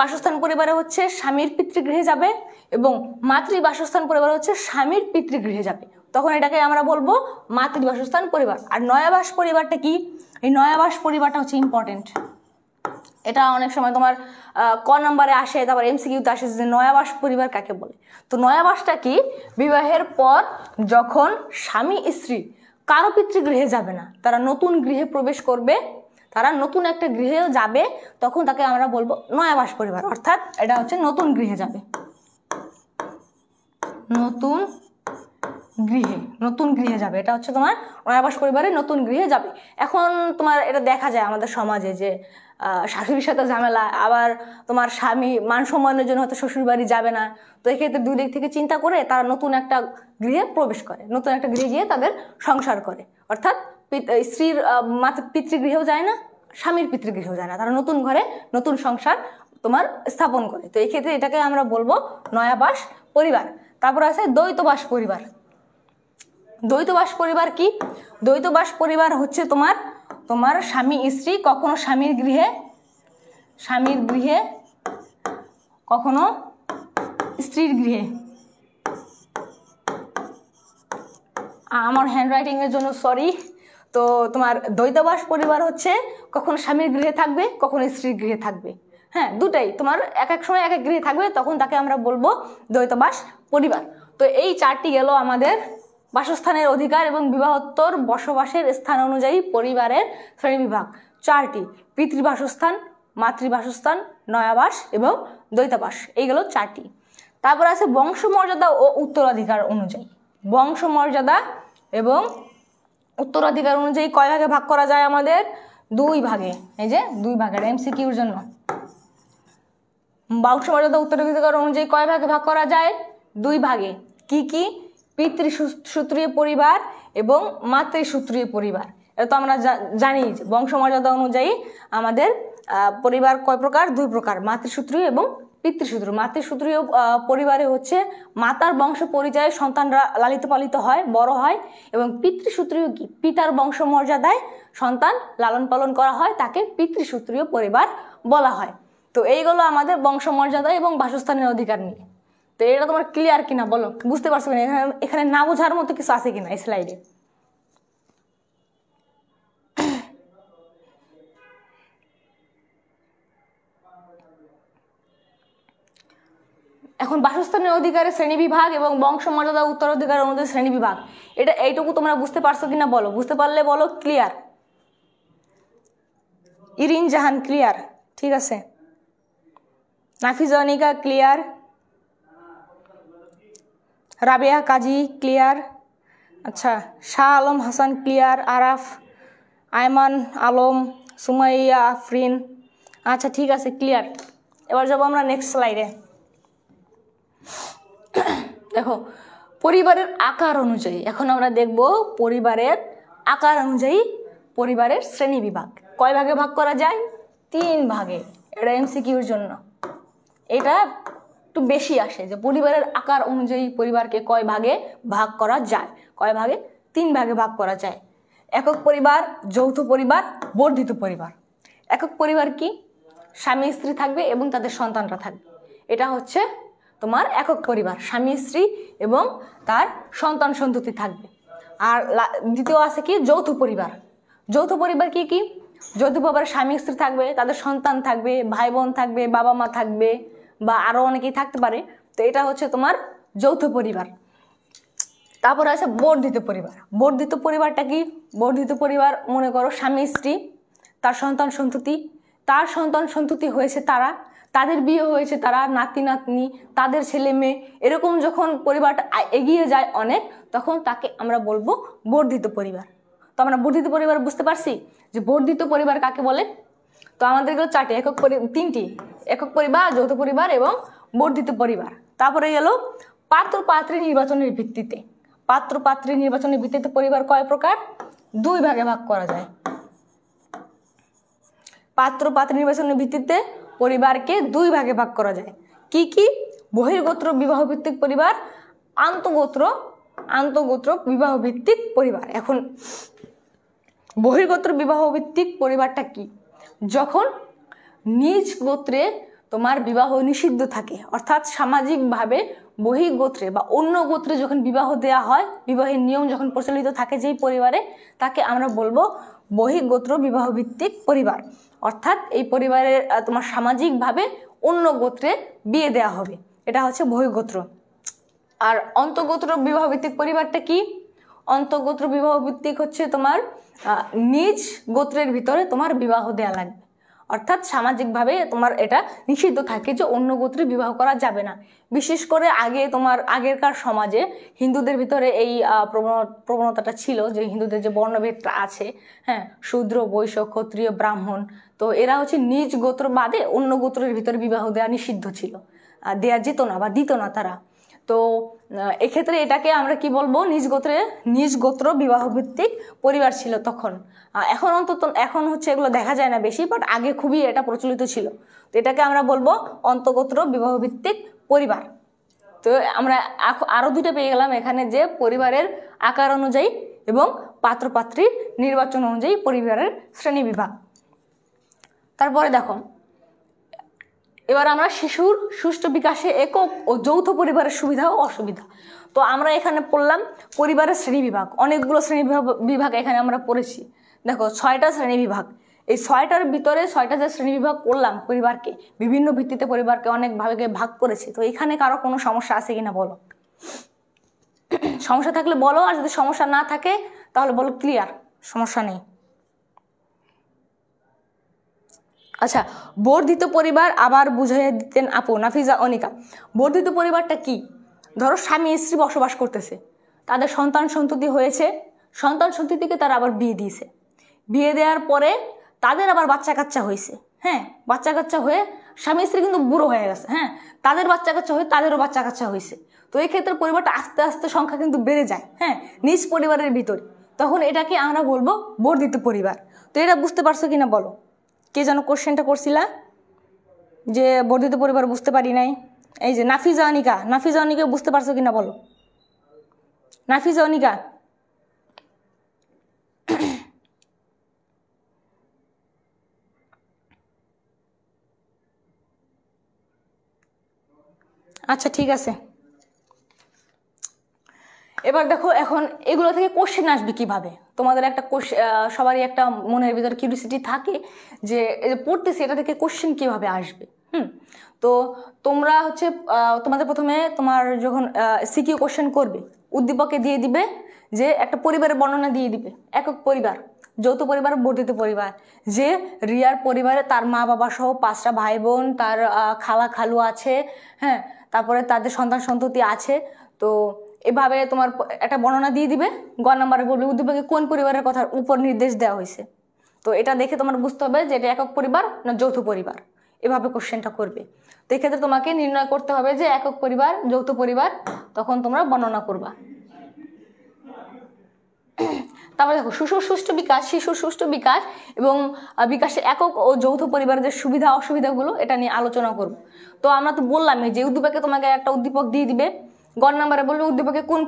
বাসস্থান পরিবারে হচ্ছে স্বামীর পিতৃগৃহে যাবে এবং মাতৃবাসস্থান পরিবার হচ্ছে স্বামীর পিতৃগৃহে যাবে। তখন এটাকে আমরা বলবো মাতৃবাসস্থান পরিবার। আর নয়াবাস পরিবারটা কি? এই নয়াবাস পরিবারটা হচ্ছে ইম্পর্টেন্ট। এটা অনেক সময় তোমার ক নম্বরে আসে, তারপর এমসিকিউতে আসে যে নয়াবাস পরিবার কাকে বলে। তো নয়াবাসটা কি? বিবাহের পর যখন স্বামী স্ত্রী কারো পিতৃগৃহে যাবে না, তারা নতুন গৃহে প্রবেশ করবে, তারা নতুন একটা গৃহে যাবে তখন তাকে আমরা বলবো নয়াবাস পরিবার। অর্থাৎ এটা হচ্ছে নতুন গৃহে যাবে, নতুন গৃহে যাবে। এটা হচ্ছে তোমার নয়াবাস পরিবারে নতুন গৃহে যাবে। এখন তোমার এটা দেখা যায় আমাদের সমাজে যে শাশুড়ির সাথে ঝামেলা, আবার তোমার স্বামী মান সম্মানের জন্য হয়তো শ্বশুর বাড়ি যাবে না। তো এক্ষেত্রে দুই দিক থেকে চিন্তা করে তারা নতুন একটা গৃহে প্রবেশ করে, নতুন একটা গৃহে গিয়ে তাদের সংসার করে। অর্থাৎ স্ত্রীর পিতৃগৃহেও যায় না, স্বামীর পিতৃগৃহেও যায় না, তারা নতুন ঘরে নতুন সংসার তোমার স্থাপন করে। তো এই ক্ষেত্রে এটাকে আমরা বলবো নয়াবাস পরিবার। তারপর আছে দ্বৈতবাস পরিবার। দ্বৈতবাস পরিবার কি? দ্বৈতবাস পরিবার হচ্ছে তোমার স্বামী স্ত্রী কখনো স্বামীর গৃহে কখনো স্ত্রীর গৃহে। আমার হ্যান্ডরাইটিং এর জন্য সরি। তো তোমার দ্বৈতবাস পরিবার হচ্ছে কখনো স্বামীর গৃহে থাকবে, কখনো স্ত্রীর গৃহে থাকবে। হ্যাঁ, দুটাই তোমার এক এক সময় এক এক গৃহে থাকবে, তখন তাকে আমরা বলবো দ্বৈতবাস পরিবার। তো এই 4টি গেল আমাদের বাসস্থানের অধিকার এবং বিবাহোত্তর বসবাসের স্থান অনুযায়ী পরিবারের শ্রেণীবিভাগ। 4টি: পিতৃবাসস্থান, মাতৃবাসস্থান, নয়াবাস এবং দ্বৈতবাস। এইগুলো 4টি। তারপর আছে বংশমর্যাদা ও উত্তরাধিকার অনুযায়ী। বংশমর্যাদা এবং উত্তরাধিকার অনুযায়ী কয় ভাগে ভাগ করা যায়? আমাদের 2 ভাগে। এই যে 2 ভাগের এমসিকিউর জন্য বংশমর্যাদা উত্তরাধিকার অনুযায়ী কয় ভাগে ভাগ করা যায়? 2 ভাগে। কি কি? পিতৃসূত্রীয় পরিবার এবং মাতৃসূত্রীয় পরিবার। এটা তো আমরা জানি যে বংশমর্যাদা অনুযায়ী আমাদের পরিবার কয় প্রকার? 2 প্রকার, মাতৃসূত্রীয় এবং পিতৃসূত্রীয়। মাতৃসূত্রীয় পরিবারে হচ্ছে মাতার বংশ পরিচয়ে সন্তানরা লালিত পালিত হয়, বড় হয়। এবং পিতৃসূত্রীয় কি? পিতার বংশমর্যাদায় সন্তান লালন পালন করা হয়, তাকে পিতৃসূত্রীয় পরিবার বলা হয়। তো এইগুলো আমাদের বংশমর্যাদা এবং বাসস্থানের অধিকার নিয়ে। তো এটা তোমার ক্লিয়ার কিনা বলো? বুঝতে পারছো কিনা? এখানে না বোঝার মতো কিছু আছে কিনা এই স্লাইডে? এখন বাসস্থানের অধিকারের শ্রেণীবিভাগ এবং বংশমর্যাদা উত্তরাধিকার অনুযায়ী শ্রেণীবিভাগ, এটা এইটুকু তোমরা বুঝতে পারছো কিনা বলো? বুঝতে পারলে বলো ক্লিয়ার। ইরিন জাহান ক্লিয়ার? ঠিক আছে। নাফিজা অনিকা ক্লিয়ার, রাবেয়া কাজী ক্লিয়ার, আচ্ছা শাহ আলম হাসান ক্লিয়ার, আরাফ, আয়মান আলম, সুমাইয়া আফরিন, আচ্ছা ঠিক আছে ক্লিয়ার। এবার যাবো আমরা নেক্সট স্লাইডে। দেখো পরিবারের আকার অনুযায়ী এখন আমরা দেখব পরিবারের আকার অনুযায়ী পরিবারের শ্রেণী বিভাগ কয় ভাগে ভাগ করা যায়? 3 ভাগে। এটা এমসিকিউর জন্য এটা একটু বেশি আসে যে পরিবারের আকার অনুযায়ী পরিবারকে কয় ভাগে ভাগ করা যায়। কয় ভাগে? 3 ভাগে ভাগ করা যায়। একক পরিবার, যৌথ পরিবার, বর্ধিত পরিবার। একক পরিবার কি? স্বামী স্ত্রী থাকবে এবং তাদের সন্তানরা থাকবে, এটা হচ্ছে তোমার একক পরিবার। স্বামী স্ত্রী এবং তার সন্তান সন্ততি থাকবে। আর দ্বিতীয় আছে কি? যৌথ পরিবার। যৌথ পরিবার কি কি? যৌথ পরিবারের স্বামী স্ত্রী থাকবে, তাদের সন্তান থাকবে, ভাই বোন থাকবে, বাবা মা থাকবে, বা আরও অনেকেই থাকতে পারে। তো এটা হচ্ছে তোমার যৌথ পরিবার। তারপরে আছে বর্ধিত পরিবার। বর্ধিত পরিবারটা কি? বর্ধিত পরিবার মনে করো স্বামী স্ত্রী, তার সন্তান সন্ততি, তার সন্তান সন্ততি হয়েছে তারা, তাদের বিয়ে হয়েছে, তারা নাতি নাতনি, তাদের ছেলে মেয়ে, এরকম যখন পরিবারটা এগিয়ে যায় অনেক, তখন তাকে আমরা বলবো বর্ধিত পরিবার। তো আমরা বর্ধিত পরিবার বুঝতে পারছি যে বর্ধিত পরিবার কাকে বলে। তো আমাদের গেল 4টি, তিনটি একক পরিবার, যৌথ পরিবার এবং বর্ধিত পরিবার। তারপরে গেল পাত্র পাত্রী নির্বাচনের ভিত্তিতে। পাত্র পাত্রী নির্বাচনের ভিত্তিতে পরিবার কয় প্রকার? 2 ভাগে ভাগ করা যায়। পাত্র পাত্রী নির্বাচনের ভিত্তিতে পরিবারকে 2 ভাগে ভাগ করা যায়। কি কি? বহির্গোত্র বিবাহ ভিত্তিক পরিবার, আন্তঃগোত্র বিবাহ ভিত্তিক পরিবার। এখন বহির্গোত্র বিবাহ ভিত্তিক পরিবারটা কি? যখন নিজ গোত্রে তোমার বিবাহ নিষিদ্ধ থাকে, অর্থাৎ সামাজিকভাবে বহির্গোত্রে বা অন্য গোত্রে যখন বিবাহ দেয়া হয়, বিবাহের নিয়ম যখন প্রচলিত থাকে যেই পরিবারে, তাকে আমরা বলবো বহির্গোত্র বিবাহ ভিত্তিক পরিবার। অর্থাৎ এই পরিবারের তোমার সামাজিকভাবে অন্য গোত্রে বিয়ে দেয়া হবে, এটা হচ্ছে বহির্গোত্র। আর অন্তঃগোত্র বিবাহ ভিত্তিক পরিবারটা কি? অন্তঃগোত্র বিবাহ ভিত্তিক হচ্ছে তোমার নিজ গোত্রের ভিতরে তোমার বিবাহ দেয়া লাগবে, অর্থাৎ সামাজিকভাবে তোমার এটা নিষিদ্ধ থাকে যে অন্য গোত্রে বিবাহ করা যাবে না। বিশেষ করে আগেরকার সমাজে হিন্দুদের ভিতরে এই প্রবণতাটা ছিল যে হিন্দুদের যে বর্ণভেদটা আছে, হ্যাঁ, শূদ্র, বৈশ্য, ক্ষত্রিয়, ব্রাহ্মণ, তো এরা হচ্ছে নিজ গোত্র বাদে অন্য গোত্রের ভিতরে বিবাহ দেওয়া নিষিদ্ধ ছিল, দেয়া যেত না বা দিত না তারা। তো এক্ষেত্রে এটাকে আমরা কি বলবো? নিজ গোত্র বিবাহ ভিত্তিক পরিবার ছিল তখন। এখন হচ্ছে এগুলো দেখা যায় না বেশি, বাট আগে খুবই এটা প্রচলিত ছিল। তো এটাকে আমরা বলবো অন্তঃগোত্র বিবাহ ভিত্তিক পরিবার। তো আমরা আরো 2টা পেয়ে গেলাম এখানে, যে পরিবারের আকার অনুযায়ী এবং পাত্রপাত্রীর নির্বাচন অনুযায়ী পরিবারের শ্রেণী বিভাগ। তারপরে দেখো এবার আমরা শিশুর সুষ্ঠু বিকাশে একক ও যৌথ পরিবারের সুবিধা ও অসুবিধা। তো আমরা এখানে পড়লাম পরিবারের শ্রেণী বিভাগ, অনেকগুলো শ্রেণী বিভাগ এখানে আমরা পড়েছি। দেখো 6টা শ্রেণী বিভাগ। এই 6টার ভিতরে 6টা যে শ্রেণী বিভাগ করলাম পরিবারকে, বিভিন্ন ভিত্তিতে পরিবারকে অনেক ভাগে ভাগ করেছে। তো এখানে কারো কোনো সমস্যা আছে কিনা বলো? সমস্যা থাকলে বলো, আর যদি সমস্যা না থাকে তাহলে বলো ক্লিয়ার, সমস্যা নেই। আচ্ছা, বর্ধিত পরিবার আবার বুঝাইয়া দিতেন আপু নাফিজা অনিকা। বর্ধিত পরিবারটা কি? ধরো স্বামী স্ত্রী বসবাস করতেছে, তাদের সন্তান সন্ততি হয়েছে, সন্তান সন্ততিকে তারা আবার বিয়ে দিয়েছে, বিয়ে দেওয়ার পরে তাদের আবার বাচ্চা কাচ্চা হয়েছে, হ্যাঁ, বাচ্চা কাচ্চা হয়ে স্বামী স্ত্রী কিন্তু বুড়ো হয়ে গেছে, হ্যাঁ, তাদের বাচ্চা কাচ্চা হয়ে তাদেরও বাচ্চা কাচ্চা হয়েছে। তো এই ক্ষেত্রে পরিবারটা আস্তে আস্তে সংখ্যা কিন্তু বেড়ে যায়, হ্যাঁ, নিজ পরিবারের ভিতরে। তখন এটাকে আমরা বলবো বর্ধিত পরিবার। তো এটা বুঝতে পারছো কিনা বলো? কে যেন কোশ্চেনটা করছিলা যে বর্ধিত পরিবার বুঝতে পারি নাই? এই যে নাফিজা অনিকা বুঝতে পারছো কিনা বলো? নাফিজা অনিকা, আচ্ছা ঠিক আছে। এবার দেখো এখন এগুলো থেকে কোশ্চেন আসবে কিভাবে। তোমাদের একটা সবারই একটা মনের ভিতরে কিউরিওসিটি থাকে যে পড়তেছি এটা থেকে কোশ্চেন কিভাবে আসবে। তো তোমরা হচ্ছে তোমাদের প্রথমে তোমার যখন সিকিউ কোশ্চেন করবে, উদ্দীপকে দিয়ে দিবে যে একটা পরিবারের বর্ণনা দিয়ে দিবে, একক পরিবার, যৌথ পরিবার বর্ধিত পরিবার, যে রিয়ার পরিবারে তার মা বাবা সহ 5টা ভাই বোন, তার খালা খালু আছে, হ্যাঁ, তারপরে তাদের সন্তান সন্ততি আছে। তো এভাবে তোমার একটা বর্ণনা দিয়ে দিবে। গ নাম্বারে বলবে উদ্দীপকে কোন পরিবারের কথার উপর নির্দেশ দেওয়া হয়েছে। তো এটা দেখে তোমার বুঝতে হবে যে এটা একক পরিবার না যৌথ পরিবার, এভাবে কোশ্চেনটা করবে। তো এক্ষেত্রে তোমাকে নির্ণয় করতে হবে যে একক পরিবার যৌথ পরিবার, তখন তোমরা বর্ণনা করবা। তারপরে দেখো শিশুর সুষ্ঠু বিকাশ এবং বিকাশে একক ও যৌথ পরিবারের যে সুবিধা অসুবিধাগুলো এটা নিয়ে আলোচনা করব। তো আমরা তো বললামই যে উদ্দীপকে তোমাকে একটা উদ্দীপক দিয়ে দিবে। গ নাম্বারে বলবে উদ্দীপকে কোন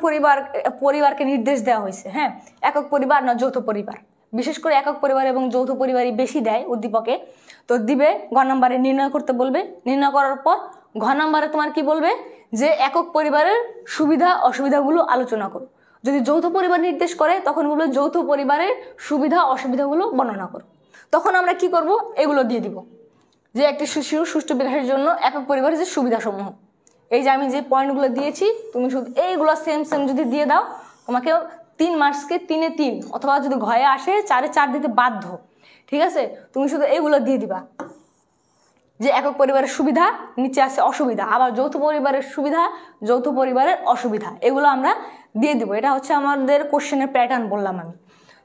পরিবারকে নির্দেশ দেওয়া হয়েছে, হ্যাঁ, একক পরিবার না যৌথ পরিবার। বিশেষ করে একক পরিবার এবং যৌথ পরিবারই বেশি দেয় উদ্দীপকে। তো দিবে গ নাম্বারে নির্ণয় করতে বলবে। নির্ণয় করার পর ঘ নাম্বারে তোমার কি বলবে যে একক পরিবারের সুবিধা অসুবিধাগুলো আলোচনা করো। যদি যৌথ পরিবার নির্দেশ করে তখন বলবে যৌথ পরিবারের সুবিধা অসুবিধাগুলো বর্ণনা করো। তখন আমরা কি করব, এগুলো দিয়ে দিব যে একটি শিশুর সুষ্ঠু বিকাশের জন্য একক পরিবারের যে সুবিধাসমূহ। এই যে আমি যে পয়েন্টগুলো দিয়েছি তুমি শুধু এইগুলো সেম যদি দিয়ে দাও, তোমাকে 3 মার্কসকে 3-এ 3 অথবা যদি ঘয়ে আসে 4-এ 4 দিতে বাধ্য। ঠিক আছে, তুমি শুধু এইগুলো দিয়ে দিবা যে একক পরিবারের সুবিধা, নিচে আছে অসুবিধা, আবার যৌথ পরিবারের সুবিধা, যৌথ পরিবারের অসুবিধা, এগুলো আমরা দিয়ে দিব। এটা হচ্ছে আমাদের কোশ্চেনের প্যাটার্ন বললাম আমি।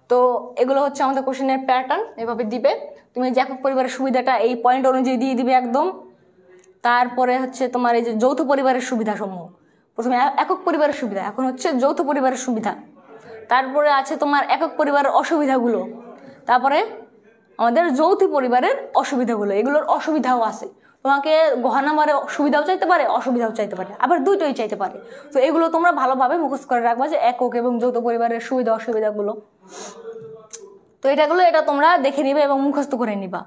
তো এগুলো হচ্ছে আমাদের কোশ্চেনের প্যাটার্ন, এভাবে দিবে। তুমি যে একক পরিবারের সুবিধাটা এই পয়েন্ট অনুযায়ী দিয়ে দিবে একদম। তারপরে হচ্ছে তোমার এই যে যৌথ পরিবারের সুবিধাসমূহ, প্রথমে একক পরিবারের সুবিধা, এখন হচ্ছে যৌথ পরিবারের সুবিধা। তারপরে আছে তোমার একক পরিবারের অসুবিধাগুলো, তারপরে আমাদের যৌথ পরিবারের অসুবিধাগুলো, এগুলোর অসুবিধাও আছে। তোমাকে ঘ নাম্বারে সুবিধাও চাইতে পারে, অসুবিধাও চাইতে পারে, আবার দুটোই চাইতে পারে। তো এগুলো তোমরা ভালোভাবে মুখস্থ করে রাখবা যে একক এবং যৌথ পরিবারের সুবিধা অসুবিধাগুলো। তো এটা তোমরা দেখে নিবে এবং মুখস্থ করে নিবা।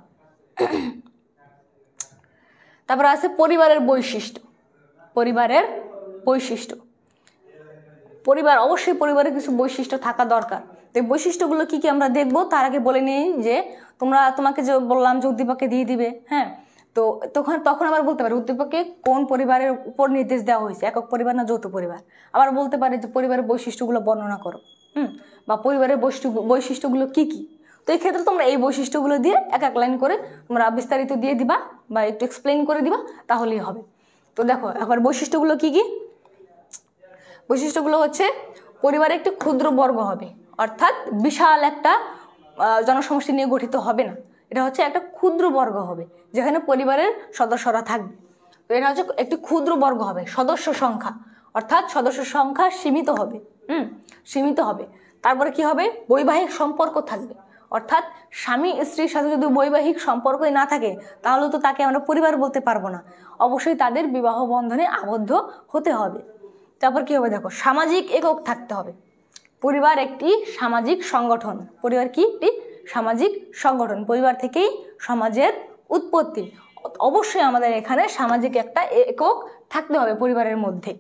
তারপরে আছে পরিবারের বৈশিষ্ট্য। পরিবার অবশ্যই পরিবারের কিছু বৈশিষ্ট্য থাকা দরকার। তো এই বৈশিষ্ট্যগুলো কি কি আমরা দেখবো, তার আগে বলে নিই যে তোমাকে যে বললাম যে উদ্দীপকে দিয়ে দিবে, হ্যাঁ। তো তখন আবার বলতে পারে উদ্দীপকে কোন পরিবারের উপর নির্দেশ দেওয়া হয়েছে, একক পরিবার না যৌথ পরিবার। আবার বলতে পারে যে পরিবারের বৈশিষ্ট্যগুলো বর্ণনা করো, বা পরিবারের বৈশিষ্ট্যগুলো কি কি। তো এই ক্ষেত্রে তোমরা এই বৈশিষ্ট্যগুলো দিয়ে এক লাইন করে তোমরা বিস্তারিত দিয়ে দিবা বা একটু এক্সপ্লেইন করে দিবা, তাহলেই হবে। তো দেখো একবার বৈশিষ্ট্যগুলো কি কি। বৈশিষ্ট্যগুলো হচ্ছে পরিবারে একটি ক্ষুদ্র বর্গ হবে, অর্থাৎ বিশাল একটা জনসমষ্টি নিয়ে গঠিত হবে না। এটা হচ্ছে একটা ক্ষুদ্র বর্গ হবে যেখানে পরিবারের সদস্যরা থাকবে। তো এটা হচ্ছে একটি ক্ষুদ্র বর্গ হবে। সদস্য সংখ্যা, অর্থাৎ সদস্য সংখ্যা সীমিত হবে। তারপরে কি হবে, বৈবাহিক সম্পর্ক থাকবে, অর্থাৎ স্বামী স্ত্রীর সাথে যদি বৈবাহিক সম্পর্কই না থাকে তাহলে তো তাকে আমরা পরিবার বলতে পারবো না। অবশ্যই তাদের বিবাহ বন্ধনে আবদ্ধ হতে হবে। তারপর কি হবে দেখো, সামাজিক একক থাকতে হবে। পরিবার একটি সামাজিক সংগঠন। পরিবার কি একটি সামাজিক সংগঠন, পরিবার থেকেই সমাজের উৎপত্তি। অবশ্যই আমাদের এখানে সামাজিক একটা একক থাকতে হবে পরিবারের মধ্যে।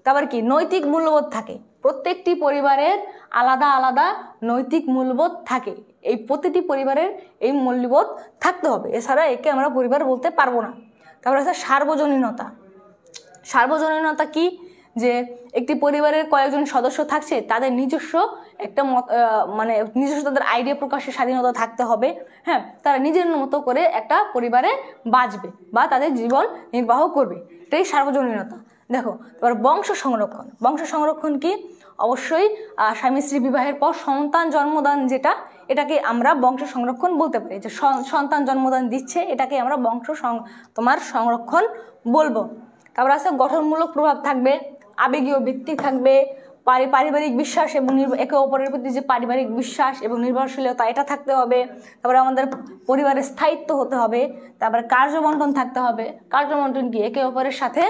তারপর কি নৈতিক মূল্যবোধ থাকে। প্রত্যেকটি পরিবারের আলাদা আলাদা নৈতিক মূল্যবোধ থাকে, এই প্রতিটি পরিবারের এই মূল্যবোধ থাকতে হবে, এছাড়া একে আমরা পরিবার বলতে পারবো না। তারপরে আছে সার্বজনীনতা কি, যে একটি পরিবারের কয়েকজন সদস্য থাকছে তাদের নিজস্ব একটা নিজস্ব তাদের আইডিয়া প্রকাশের স্বাধীনতা থাকতে হবে, হ্যাঁ। তারা নিজের মতো করে একটা পরিবারে বাঁচবে বা তাদের জীবন নির্বাহ করবে, এটাই সার্বজনীনতা। দেখো এবার বংশ সংরক্ষণ কি, অবশ্যই স্বামী স্ত্রী বিবাহের পর সন্তান জন্মদান যেটা, এটাকে আমরা বংশ সংরক্ষণ বলতে পারি। যে সন্তান জন্মদান দিচ্ছে এটাকে আমরা সংরক্ষণ বলবো। তারপর আছে গঠনমূলক প্রভাব থাকবে, আবেগীয় ভিত্তি থাকবে, পারিবারিক বিশ্বাস এবং একে অপরের প্রতি যে পারিবারিক বিশ্বাস এবং নির্ভরশীলতা এটা থাকতে হবে। তারপরে আমাদের পরিবারের স্থায়িত্ব হতে হবে। তারপরে কার্যবন্টন থাকতে হবে। কার্যবন্টন কি, একে অপরের সাথে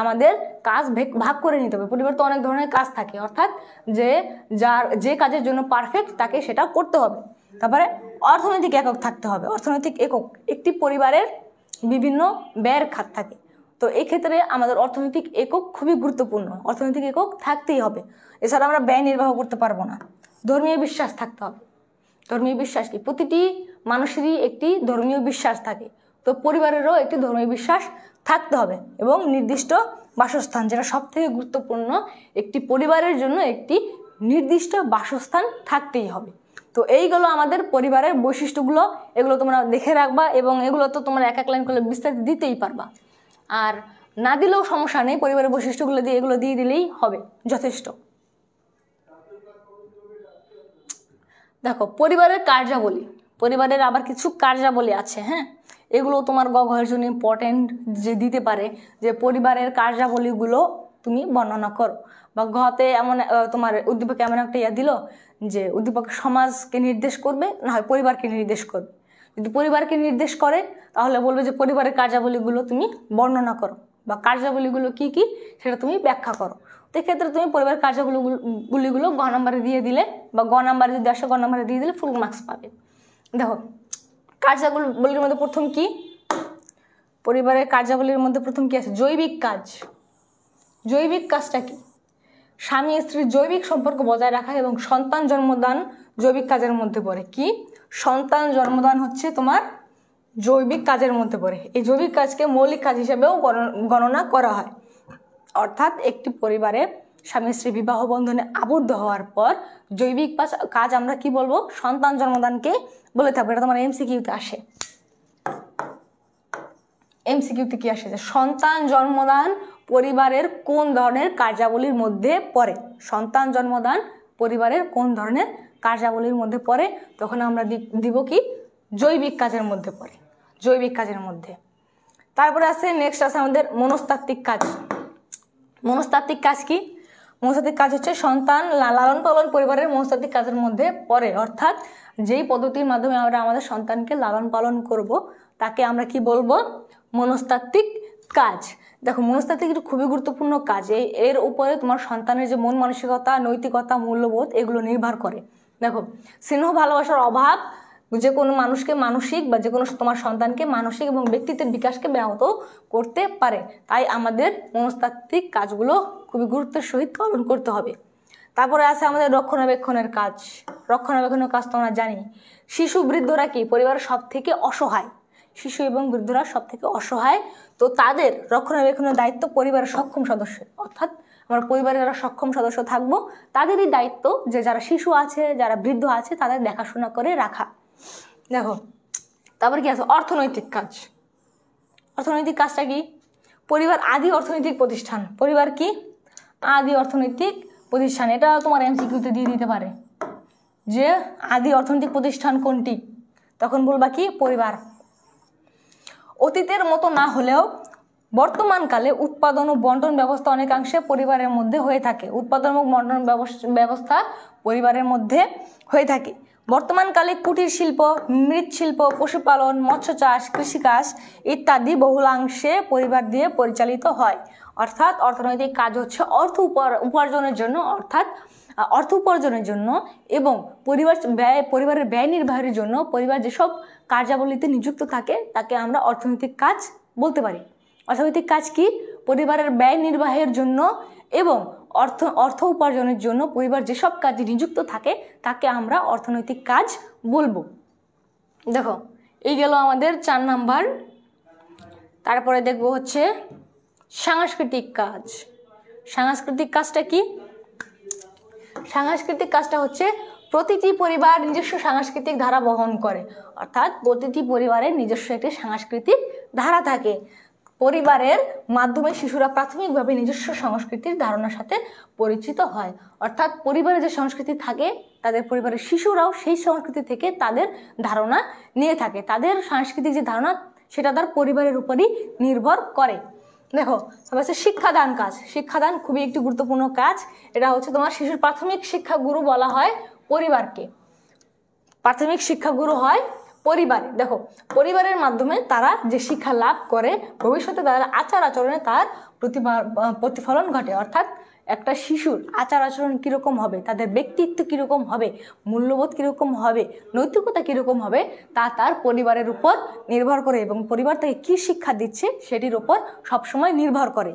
আমাদের কাজ ভাগ করে নিতে হবে। পরিবার তো অনেক ধরনের কাজ থাকে, অর্থাৎ যে কাজের জন্য পারফেক্ট তাকে সেটা করতে হবে। তারপরে অর্থনৈতিক একক থাকতে হবে। অর্থনৈতিক একক, একটি পরিবারের বিভিন্ন ব্যয়ের খাত থাকে, তো এই ক্ষেত্রে আমাদের অর্থনৈতিক একক খুবই গুরুত্বপূর্ণ। অর্থনৈতিক একক থাকতেই হবে, এছাড়া আমরা ব্যয় নির্বাহ করতে পারবো না। ধর্মীয় বিশ্বাস থাকতে হবে। ধর্মীয় বিশ্বাস কি, প্রতিটি মানুষেরই একটি ধর্মীয় বিশ্বাস থাকে, তো পরিবারেরও একটি ধর্মীয় বিশ্বাস থাকতে হবে এবং নির্দিষ্ট বাসস্থান, যেটা সব থেকে গুরুত্বপূর্ণ। একটি পরিবারের জন্য একটি নির্দিষ্ট বাসস্থান থাকতেই হবে। তো এইগুলো আমাদের পরিবারের বৈশিষ্ট্যগুলো, এগুলো তোমরা দেখে রাখবা এবং এগুলো তো তোমরা এক এক লাইন করে বিস্তারিত দিতেই পারবা। আর না দিলেও সমস্যা নেই, পরিবারের বৈশিষ্ট্যগুলো দিয়ে এগুলো দিয়ে দিলেই হবে, যথেষ্ট। দেখো পরিবারের কার্যাবলী, পরিবারের আবার কিছু কার্যাবলী আছে, হ্যাঁ, এগুলো তোমার গঘের জন্য ইম্পর্টেন্ট যে দিতে পারে যে পরিবারের কার্যাবলীগুলো তুমি বর্ণনা করো। বা ঘতে এমন তোমার উদ্দীপক এমন একটা দিল যে উদ্দীপক সমাজকে নির্দেশ করবে, না হয় পরিবারকে নির্দেশ করবে। যদি পরিবারকে নির্দেশ করে তাহলে বলবে যে পরিবারের কার্যাবলীগুলো তুমি বর্ণনা করো বা কার্যাবলীগুলো কি কি সেটা তুমি ব্যাখ্যা করো। তো এক্ষেত্রে তুমি পরিবারের কার্যাবলীগুলো গ নাম্বারে দিয়ে দিলে বা গ নাম্বারে যদি আসে গ নাম্বারে দিয়ে দিলে ফুল মার্কস পাবে। দেখো কার্যাবলীর মধ্যে প্রথম কি, পরিবারের কার্যাবলীর মধ্যে প্রথম কি আছে? জৈবিক কাজ। জৈবিক কাজটা কি? স্বামী স্ত্রীর জৈবিক সম্পর্ক বজায় রাখা এবং সন্তান জন্মদান জৈবিক কাজের মধ্যে পড়ে। কি? সন্তান জন্মদান হচ্ছে তোমার জৈবিক কাজের মধ্যে পড়ে। এই জৈবিক কাজকে মৌলিক কাজ হিসেবেও গণনা করা হয়। অর্থাৎ একটি পরিবারে স্বামী স্ত্রী বিবাহ বন্ধনে আবদ্ধ হওয়ার পর জৈবিক কাজ আমরা কি বলবো? সন্তান জন্মদানকে বলে থাকবো। এটা তোমার এমসিকিউতে আসে। এমসিকিউতে কি আসে? যে সন্তান জন্মদান পরিবারের কোন ধরনের কার্যাবলীর মধ্যে পড়ে? সন্তান জন্মদান পরিবারের কোন ধরনের কার্যাবলীর মধ্যে পড়ে? তখন আমরা দিব কি? জৈবিক কাজের মধ্যে পড়ে, জৈবিক কাজের মধ্যে। তারপরে আছে নেক্সট আছে আমাদের মনস্তাত্ত্বিক কাজ। মনস্তাত্ত্বিক কাজ কি? মনস্তাত্ত্বিক কাজ হচ্ছে সন্তান লালন পালন পরিবারের মনস্তাত্ত্বিক কাজের মধ্যে পড়ে। অর্থাৎ যেই পদ্ধতির মাধ্যমে আমরা আমাদের সন্তানকে লালন পালন করব তাকে আমরা কি বলবো? মনস্তাত্ত্বিক কাজ। দেখো মনস্তাত্ত্বিক একটু খুবই গুরুত্বপূর্ণ কাজ। এর উপরে তোমার সন্তানের যে মন মানসিকতা, নৈতিকতা, মূল্যবোধ এগুলো নির্ভর করে। দেখো স্নেহ ভালোবাসার অভাব যে কোনো মানুষকে মানসিক বা যে কোনো তোমার সন্তানকে মানসিক এবং ব্যক্তিত্বের বিকাশকে ব্যাহত করতে পারে। তাই আমাদের মনস্তাত্ত্বিক কাজগুলো খুবই গুরুত্বের সহিত পালন করতে হবে। তারপরে আছে আমাদের রক্ষণাবেক্ষণের কাজ। রক্ষণাবেক্ষণের কাজ তো আমরা জানি। শিশু বৃদ্ধরা কি? পরিবারের সব থেকে অসহায়। শিশু এবং বৃদ্ধরা সব থেকে অসহায়, তো তাদের রক্ষণাবেক্ষণের দায়িত্ব পরিবারের সক্ষম সদস্যের। অর্থাৎ আমরা পরিবারের যারা সক্ষম সদস্য থাকবো তাদেরই দায়িত্ব যে যারা শিশু আছে, যারা বৃদ্ধ আছে তাদের দেখাশোনা করে রাখা। দেখো তারপর কি আছে? অর্থনৈতিক কাজ। অর্থনৈতিক কাজটা কি? পরিবার আদি অর্থনৈতিক প্রতিষ্ঠান। পরিবার কি? আদি অর্থনৈতিক প্রতিষ্ঠান। এটা তোমার এমসিকিউতে দিয়ে দিতে পারে যে আদি অর্থনৈতিক প্রতিষ্ঠান কোনটি, তখন বলবা কি? পরিবার। অতীতের মতো না হলেও বর্তমানকালে উৎপাদন ও বন্টন ব্যবস্থা অনেকাংশে পরিবারের মধ্যে হয়ে থাকে। উৎপাদন ও বন্টন ব্যবস্থা পরিবারের মধ্যে হয়ে থাকে। বর্তমানকালে কুটির শিল্প, মৃৎশিল্প, পশুপালন, মৎস্য চাষ, কৃষিকাজ ইত্যাদি বহুলাংশে পরিবার দিয়ে পরিচালিত হয়। অর্থাৎ অর্থনৈতিক কাজ হচ্ছে অর্থ উপার্জনের জন্য, অর্থাৎ অর্থ উপার্জনের জন্য এবং পরিবারের ব্যয় নির্বাহের জন্য পরিবার যেসব কার্যাবলীতে নিযুক্ত থাকে তাকে আমরা অর্থনৈতিক কাজ বলতে পারি। অর্থনৈতিক কাজ কি? পরিবারের ব্যয় নির্বাহের জন্য এবং অর্থ উপার্জনের জন্য পরিবার যেসব কাজে নিযুক্ত থাকে তাকে আমরা অর্থনৈতিক কাজ বলবো। দেখো এই গেল আমাদের 4 নাম্বার। তারপরে দেখবো হচ্ছে সাংস্কৃতিক কাজ। সাংস্কৃতিক কাজটা কি? সাংস্কৃতিক কাজটা হচ্ছে প্রতিটি পরিবার নিজস্ব সাংস্কৃতিক ধারা বহন করে। অর্থাৎ প্রতিটি পরিবারের নিজস্ব একটি সাংস্কৃতিক ধারা থাকে। পরিবারের মাধ্যমে শিশুরা প্রাথমিকভাবে নিজস্ব সংস্কৃতির ধারণার সাথে পরিচিত হয়। অর্থাৎ পরিবারে যে সংস্কৃতি থাকে তাদের পরিবারের শিশুরাও সেই সংস্কৃতি থেকে তাদের ধারণা নিয়ে থাকে। তাদের সাংস্কৃতিক যে ধারণা সেটা তার পরিবারের উপরই নির্ভর করে। দেখো তারপর হচ্ছে শিক্ষাদান কাজ। শিক্ষাদান খুবই একটি গুরুত্বপূর্ণ কাজ। এটা হচ্ছে তোমার শিশুর প্রাথমিক শিক্ষাগুরু বলা হয় পরিবারকে। প্রাথমিক শিক্ষাগুরু হয় পরিবারে। দেখো পরিবারের মাধ্যমে তারা যে শিক্ষা লাভ করে ভবিষ্যতে তাদের আচার আচরণে তার প্রতিফলন ঘটে। অর্থাৎ একটা শিশুর আচার আচরণ কীরকম হবে, তাদের ব্যক্তিত্ব কীরকম হবে, মূল্যবোধ কীরকম হবে, নৈতিকতা কীরকম হবে তা তার পরিবারের উপর নির্ভর করে এবং পরিবার থেকে কী শিক্ষা দিচ্ছে সেটির উপর সবসময় নির্ভর করে।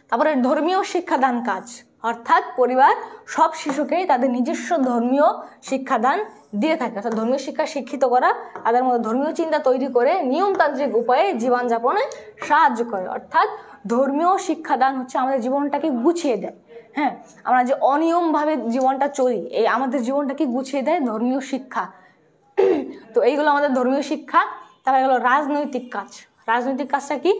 তারপরে ধর্মীয় শিক্ষাদান কাজ। অর্থাৎ পরিবার সব শিশুকেই তাদের নিজস্ব ধর্মীয় শিক্ষাদান দিয়ে থাকে। অর্থাৎ ধর্মীয় শিক্ষা শিক্ষিত করা, তাদের মধ্যে ধর্মীয় চিন্তা তৈরি করে নিয়মতান্ত্রিক উপায়ে জীবনযাপনে সাহায্য করে। অর্থাৎ ধর্মীয় শিক্ষাদান হচ্ছে আমাদের জীবনটাকে গুছিয়ে দেয়। হ্যাঁ, আমরা যে অনিয়মভাবে জীবনটা চলি, এই আমাদের জীবনটাকে গুছিয়ে দেয় ধর্মীয় শিক্ষা। তো এইগুলো আমাদের ধর্মীয় শিক্ষা। তারপরে গেলো রাজনৈতিক কাজ। রাজনৈতিক কাজটা কি?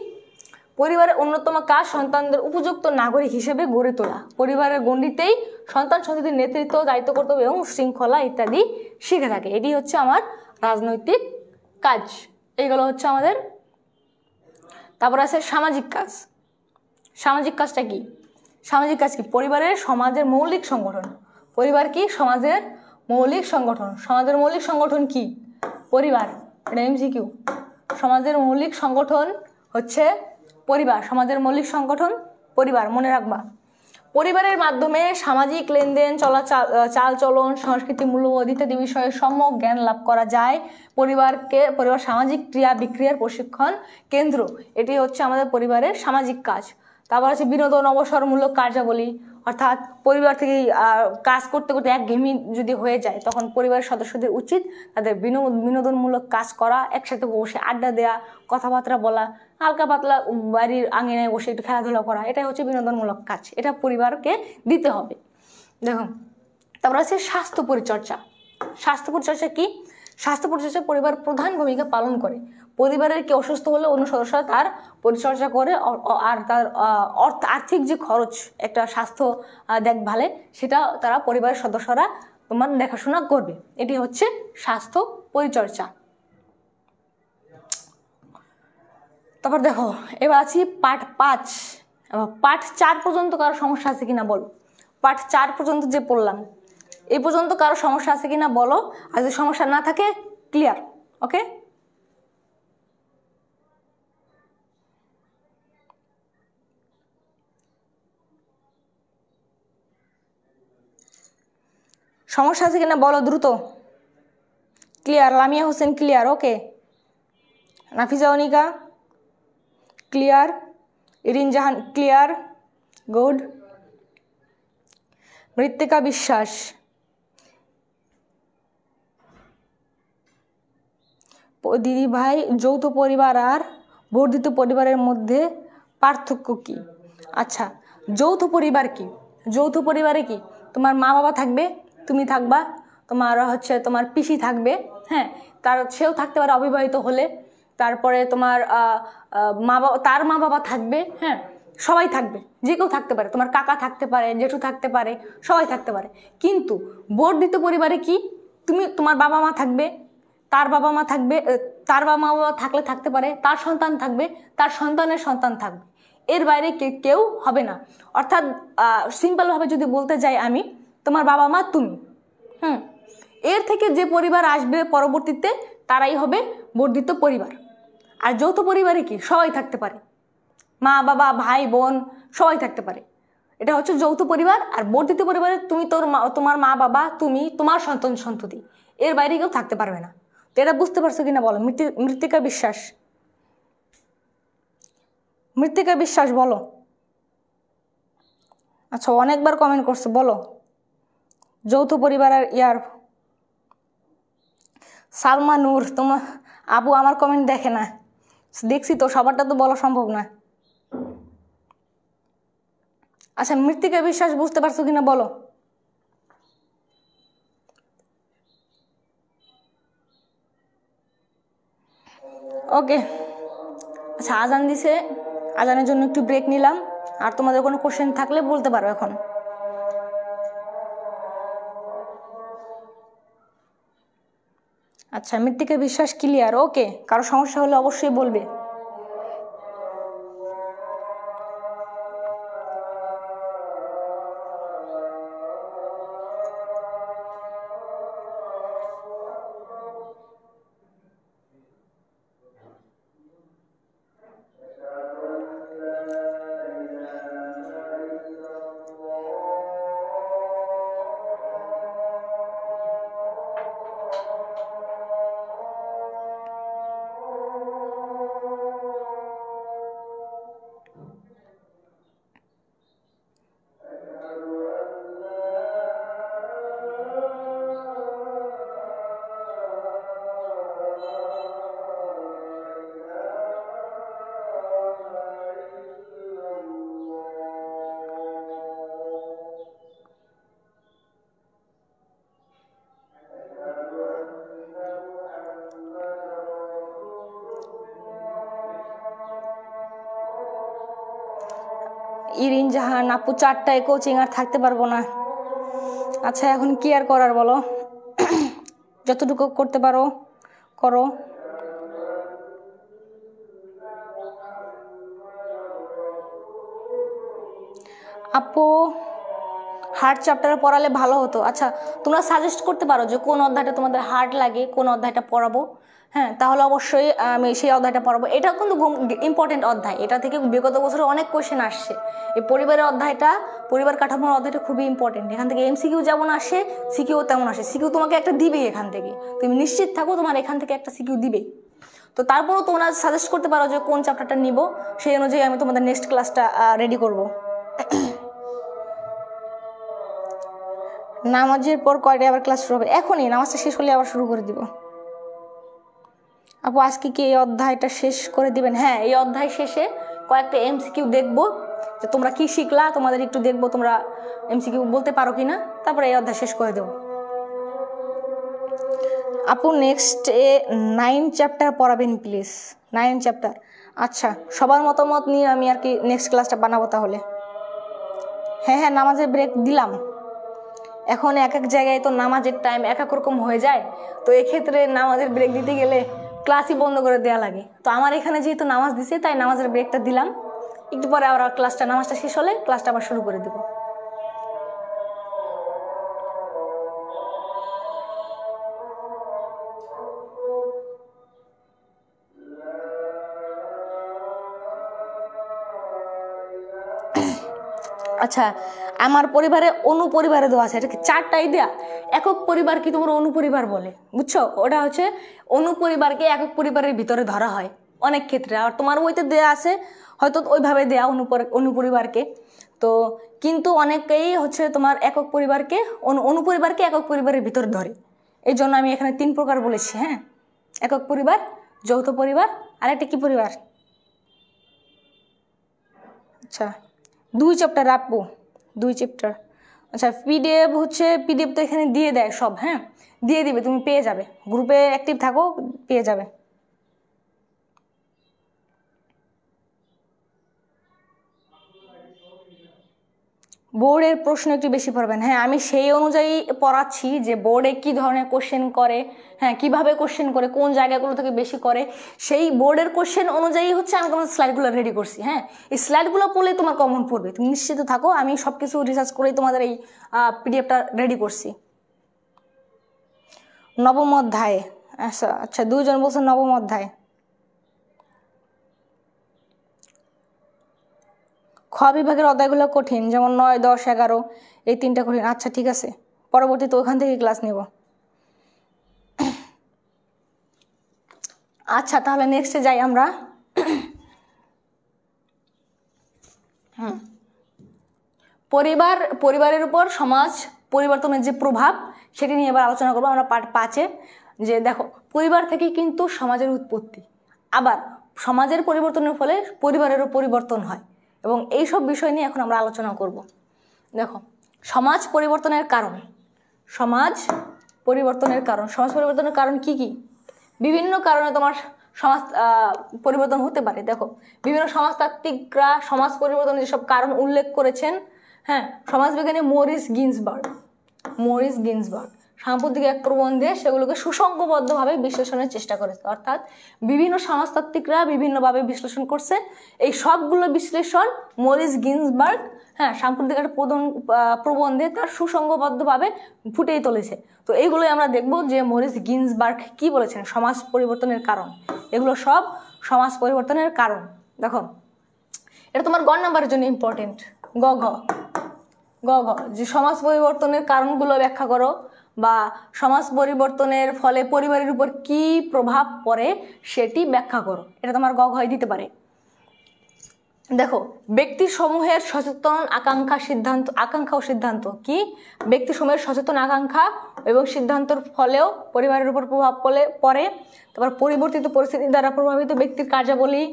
পরিবারের অন্যতম কাজ সন্তানদের উপযুক্ত নাগরিক হিসেবে গড়ে তোলা। পরিবারের গণ্ডিতেই সন্তান সন্ততির নেতৃত্ব, দায়িত্ব, কর্তব্য এবং শৃঙ্খলা ইত্যাদি শিখে থাকে। এটি হচ্ছে আমার রাজনৈতিক কাজ। এইগুলো হচ্ছে আমাদের। তারপর আছে সামাজিক কাজ। সামাজিক কাজটা কি? সামাজিক কাজ কি? পরিবারের সমাজের মৌলিক সংগঠন। পরিবার কি? সমাজের মৌলিক সংগঠন। সমাজের মৌলিক সংগঠন কি? পরিবার। এটা এমসিকিউ। সমাজের মৌলিক সংগঠন হচ্ছে পরিবার। সমাজের মৌলিক সংগঠন পরিবার, মনে রাখবা। পরিবারের মাধ্যমে সামাজিক লেনদেন, চালচলন, সংস্কৃতি, মূল্যবোধ ইত্যাদি বিষয়ে সম্যক জ্ঞান লাভ করা যায়। পরিবার সামাজিক ক্রিয়া বিক্রিয়ার প্রশিক্ষণ কেন্দ্র। এটি হচ্ছে আমাদের পরিবারের সামাজিক কাজ। তারপর আছে বিনোদন অবসরমূলক কার্যাবলী, অর্থাৎ পরিবার থেকে কাজ করতে করতে একঘেয়েমি যদি হয়ে যায়, তখন পরিবারের সদস্যদের উচিত তাদের বিনোদনমূলক কাজ করা, একসাথে বসে আড্ডা দেওয়া, কথাবার্তা বলা, হালকা পাতলা বাড়ির আঙিনায় বসে একটু খেলাধুলা করা, এটাই হচ্ছে বিনোদনমূলক কাজ। এটা পরিবারকে দিতে হবে। দেখুন, তারপর আছে স্বাস্থ্য পরিচর্যা। স্বাস্থ্য পরিচর্যা কি? স্বাস্থ্য পরিচর্যা পরিবার প্রধান ভূমিকা পালন করে। পরিবারের কেউ অসুস্থ হলে অন্য সদস্যরা তার পরিচর্যা করে, আর তার আর্থিক যে খরচ একটা স্বাস্থ্য দেখভালে, সেটা তারা পরিবারের সদস্যরা তোমার দেখাশোনা করবে। এটি হচ্ছে স্বাস্থ্য পরিচর্যা। তারপর দেখো, এবার আছি পার্ট 5। পার্ট 4 পর্যন্ত কারো সমস্যা আছে কিনা বলো। পার্ট 4 পর্যন্ত যে পড়লাম, এই পর্যন্ত কারো সমস্যা আছে কিনা বলো। আর যদি সমস্যা না থাকে, ক্লিয়ার। ওকে, সমস্যা আছে কিনা বলো দ্রুত। ক্লিয়ার? লামিয়া হোসেন ক্লিয়ার? ওকে। নাফিজা অনিকা ক্লিয়ার? ইরিন জাহান ক্লিয়ার? গুড। মৃত্তিকা বিশ্বাস, দিদি ভাই, যৌথ পরিবার আর বর্ধিত পরিবারের মধ্যে পার্থক্য কি? আচ্ছা, যৌথ পরিবার কি? যৌথ পরিবারে কি? তোমার মা বাবা থাকবে, তুমি থাকবা, তোমার পিসি থাকবে, হ্যাঁ, সেও থাকতে পারে অবিবাহিত হলে। তারপরে তোমার তার মা বাবা থাকবে, হ্যাঁ, সবাই থাকবে, যে কেউ থাকতে পারে, তোমার কাকা থাকতে পারে, জেঠু থাকতে পারে, সবাই থাকতে পারে। কিন্তু বর্ধিত পরিবারে কি? তোমার বাবা মা থাকবে, তার বাবা মা থাকবে, তার বাবা মা থাকলে থাকতে পারে, তার সন্তান থাকবে, তার সন্তানের সন্তান থাকবে, এর বাইরে কেউ হবে না। অর্থাৎ সিম্পলভাবে যদি বলতে যাই আমি, তোমার বাবা মা, তুমি, এর থেকে যে পরিবার আসবে পরবর্তীতে তারাই হবে বর্ধিত পরিবার। আর যৌথ পরিবারে কি? সবাই থাকতে পারে, মা বাবা ভাই বোন সবাই থাকতে পারে। এটা হচ্ছে যৌথ পরিবার। আর বর্ধিত পরিবারে তুমি তোমার মা বাবা, তুমি, তোমার সন্তান সন্ততি, এর বাইরে কেউ থাকতে পারবে না। তো এটা বুঝতে পারছো কিনা বলো। মৃত্তিকা বিশ্বাস, মৃত্তিকা বিশ্বাস বলো। আচ্ছা, অনেকবার কমেন্ট করছো, বলো। যৌথ পরিবার আর সালমা নূর, তোমার আপু আমার কমেন্ট দেখে না, দেখছি তো, সবারটা তো বলা সম্ভব না। আচ্ছা, মৃত্তিকা বিশ্বাস বুঝতে পারছো কিনা বলো। ওকে, আচ্ছা, আজান দিছে, আজানের জন্য একটু ব্রেক নিলাম। আর তোমাদের কোনো কোশ্চেন থাকলে বলতে পারো এখন। আচ্ছা, মৃত্তিকা বিশ্বাস ক্লিয়ার? ওকে, কারো সমস্যা হলে অবশ্যই বলবে। ইরিন জাহান আপু 4টায় কোচিং আর থাকতে পারবো না। আচ্ছা এখন কি আর করার বলো, যতটুকু করতে পারো করো। আপু হার্ড চ্যাপ্টারে পড়ালে ভালো হতো। আচ্ছা তোমরা সাজেস্ট করতে পারো যে কোন অধ্যায়টা তোমাদের হার্ড লাগে, কোন অধ্যায়টা পড়াবো। হ্যাঁ তাহলে অবশ্যই আমি সেই অধ্যায়টা পড়াবো। এটা কিন্তু ইম্পর্টেন্ট অধ্যায়, এটা থেকে বিগত বছরে অনেক কোয়েশ্চেন আসছে। এই পরিবারের অধ্যায়টা, পরিবার কাঠামোর অধ্যায়টা খুবই ইম্পর্টেন্ট। এখান থেকে এমসিকিউ যেমন আসে সিকিউ তেমন আসে। সিকিউ তোমাকে একটা দিবেই, এখান থেকে তুমি নিশ্চিত থাকো তোমার এখান থেকে একটা সিকিউ দিবেই। তো তারপরও তোমরা সাজেস্ট করতে পারো যে কোন চ্যাপ্টারটা নিব, সেই অনুযায়ী আমি তোমাদের নেক্সট ক্লাসটা রেডি করব। নামাজের পর কয়টায় আবার ক্লাস শুরু হবে? এখনই নামাজটা শেষ হলে আবার শুরু করে দিব। আপু আজকে কি এই অধ্যায়টা শেষ করে দিবেন? হ্যাঁ এই অধ্যায় শেষে কয়েকটা এমসিকিউ দেখবো, যে তোমরা কি শিখলা, তোমাদের একটু দেখবো তোমরা এমসিকিউ বলতে পারো কিনা, তারপরে এই অধ্যায় শেষ করে দেবো। আপু নেক্সট 9 চ্যাপ্টার পড়াবেন প্লিজ। 9 চ্যাপ্টার, আচ্ছা সবার মতামত নিয়ে আমি আর কি নেক্সট ক্লাসটা বানাবো তাহলে। হ্যাঁ হ্যাঁ নামাজের ব্রেক দিলাম। এখন এক এক জায়গায় তো নামাজের টাইম এক এক রকম হয়ে যায়, তো এক্ষেত্রে নামাজের ব্রেক দিতে গেলে ক্লাসই বন্ধ করে দেওয়া লাগে। তো আমার এখানে যেহেতু নামাজ দিছে তাই নামাজের ব্রেকটা দিলাম, একটু পরে আবার নামাজটা শেষ হলে ক্লাসটা আবার শুরু করে দেবো। আচ্ছা আমার পরিবারে অনুপরিবারে দেওয়া আছে, এটা কি 4টাই দেয়া? একক পরিবার কি তোমার অনুপরিবার বলে, বুঝছো? ওটা হচ্ছে অনুপরিবারকে একক পরিবারের ভিতরে ধরা হয় অনেক ক্ষেত্রে। আর তোমার বইতে দেয়া আছে হয়তো ওইভাবে দেয়া অনুপরিবারকে, তো কিন্তু অনেকেই হচ্ছে তোমার একক পরিবারকে অনুপরিবারকে একক পরিবারের ভিতরে ধরে। এই জন্য আমি এখানে 3 প্রকার বলেছি। হ্যাঁ একক পরিবার, যৌথ পরিবার, আর একটা কি পরিবার? আচ্ছা 2 চ্যাপ্টার আপু, 2 চ্যাপ্টার। আচ্ছা পিডিএফ তো এখানে দিয়ে দেয় সব। হ্যাঁ দিয়ে দিবে, তুমি পেয়ে যাবে, গ্রুপে অ্যাক্টিভ থাকো পেয়ে যাবে। বোর্ডের প্রশ্ন একটু বেশি পড়বেন। হ্যাঁ আমি সেই অনুযায়ী পড়াচ্ছি যে বোর্ডে কি ধরনের কোশ্চেন করে, হ্যাঁ কিভাবে কোশ্চেন করে, কোন জায়গাগুলো থেকে বেশি করে, সেই বোর্ডের কোশ্চেন অনুযায়ী হচ্ছে আমি তোমার স্লাইডগুলো রেডি করছি। হ্যাঁ এই স্লাইডগুলো পড়লে তোমার কমন পড়বে, তুমি নিশ্চিত থাকো। আমি সব কিছু রিসার্চ করেই তোমাদের এই পিডিএফটা রেডি করছি। 9ম অধ্যায়, আচ্ছা আচ্ছা 2 জন বলছেন 9ম অধ্যায়। খ বিভাগের অধ্যায়গুলো কঠিন, যেমন 9, 10, 11 এই 3টা কঠিন। আচ্ছা ঠিক আছে, পরবর্তীতে ওখান থেকে ক্লাস নেব। আচ্ছা তাহলে নেক্সটে যাই আমরা। পরিবারের উপর সমাজ পরিবর্তনের যে প্রভাব সেটি নিয়ে এবার আলোচনা করবো আমরা পার্ট 5-এ। যে দেখো পরিবার থেকেই কিন্তু সমাজের উৎপত্তি, আবার সমাজের পরিবর্তনের ফলে পরিবারেরও পরিবর্তন হয়, এবং এই সব বিষয় নিয়ে এখন আমরা আলোচনা করব। দেখো সমাজ পরিবর্তনের কারণ, সমাজ পরিবর্তনের কারণ কি কি? বিভিন্ন কারণে তোমার সমাজ পরিবর্তন হতে পারে। দেখো বিভিন্ন সমাজতাত্ত্বিকরা সমাজ পরিবর্তনের যেসব কারণ উল্লেখ করেছেন, হ্যাঁ সমাজবিজ্ঞানী মরিস গিন্সবার্গ সাম্প্রতিক এক প্রবন্ধে সেগুলোকে সুসংজ্ঞবদ্ধভাবে বিশ্লেষণের চেষ্টা করেছে। অর্থাৎ বিভিন্ন সমাজতাত্ত্বিকরা বিভিন্নভাবে বিশ্লেষণ করছে, এই সবগুলো বিশ্লেষণ মরিস গিন্সবার্গ সাম্প্রতিক একটা প্রবন্ধে তার সুসংজ্ঞবদ্ধভাবে ফুটিয়ে তুলেছে। তো এইগুলোই আমরা দেখব যে মরিস গিন্সবার্গ কি বলেছেন সমাজ পরিবর্তনের কারণ। এগুলো সব সমাজ পরিবর্তনের কারণ। দেখো এটা তোমার গ নাম্বারের জন্য ইম্পর্টেন্ট। গ যে সমাজ পরিবর্তনের কারণগুলো ব্যাখ্যা করো, বা সমাজ পরিবর্তনের ফলে পরিবারের উপর কি প্রভাব পড়ে সেটি ব্যাখ্যা করো। এটা তোমার গ ঘয় দিতে পারে। দেখো ব্যক্তি সমূহের সচেতন আকাঙ্ক্ষা ও সিদ্ধান্ত কি? ব্যক্তি সমূহের সচেতন আকাঙ্ক্ষা এবং সিদ্ধান্তর ফলেও পরিবারের উপর প্রভাব পড়ে। তারপর পরিবর্তিত পরিস্থিতি দ্বারা প্রভাবিত ব্যক্তির কার্যাবলী,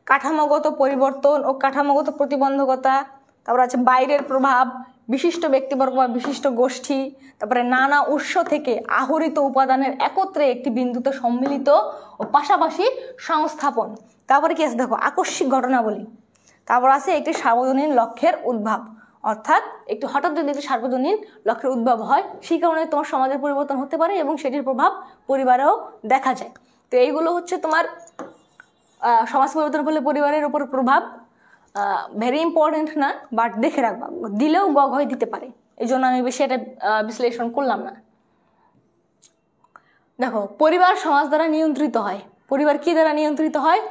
কাঠামোগত পরিবর্তন ও কাঠামোগত প্রতিবন্ধকতা, তারপর আছে বাইরের প্রভাব, বিশিষ্ট ব্যক্তিবর্গ বা বিশিষ্ট গোষ্ঠী, তারপরে নানা উৎস থেকে আহরিত উপাদানের একত্রে একটি বিন্দুতে সম্মিলিত ও পাশাপাশি সংস্থাপন। তারপরে কি আছে দেখো আকস্মিক ঘটনাবলী, তারপর আছে একটি সার্বজনীন লক্ষ্যের উদ্ভব, অর্থাৎ একটু হঠাৎ যদি একটি সার্বজনীন লক্ষ্যের উদ্ভব হয় সেই কারণে তোমার সমাজের পরিবর্তন হতে পারে এবং সেটির প্রভাব পরিবারেও দেখা যায়। তো এইগুলো হচ্ছে তোমার সমাজ পরিবর্তন করলে পরিবারের উপর প্রভাব। ভেরি ইম্পর্টেন্ট না, বাট দেখে রাখবা, দিলেও গগ হয়ে দিতে পারে, এই জন্য আমি বেশি এটা বিশ্লেষণ করলাম না। দেখো, পরিবার সমাজ দ্বারা নিয়ন্ত্রিত হয়। পরিবার কি দ্বারা নিয়ন্ত্রিত হয়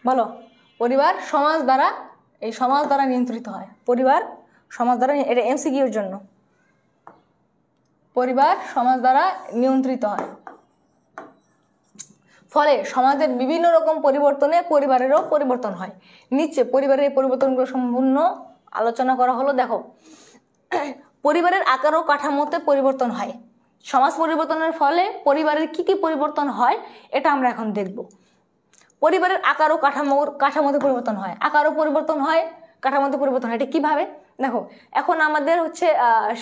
বলো? পরিবার সমাজ দ্বারা, এই সমাজ দ্বারা নিয়ন্ত্রিত হয়। পরিবার সমাজ দ্বারা, এটা এমসিকিউর জন্য। পরিবার সমাজ দ্বারা নিয়ন্ত্রিত হয়, ফলে সমাজের বিভিন্ন রকম পরিবর্তনে পরিবারেরও পরিবর্তন হয়। নিচে পরিবারের পরিবর্তনগুলো সম্পূর্ণ আলোচনা করা হলো। দেখো, পরিবারের আকার ও কাঠামোতে পরিবর্তন হয়। সমাজ পরিবর্তনের ফলে পরিবারের কি কি পরিবর্তন হয় এটা আমরা এখন দেখব। পরিবারের আকার ও কাঠামোতে পরিবর্তন হয়, আকারও পরিবর্তন হয়, কাঠামোতে পরিবর্তন হয়। এটা কিভাবে? দেখো, এখন আমাদের হচ্ছে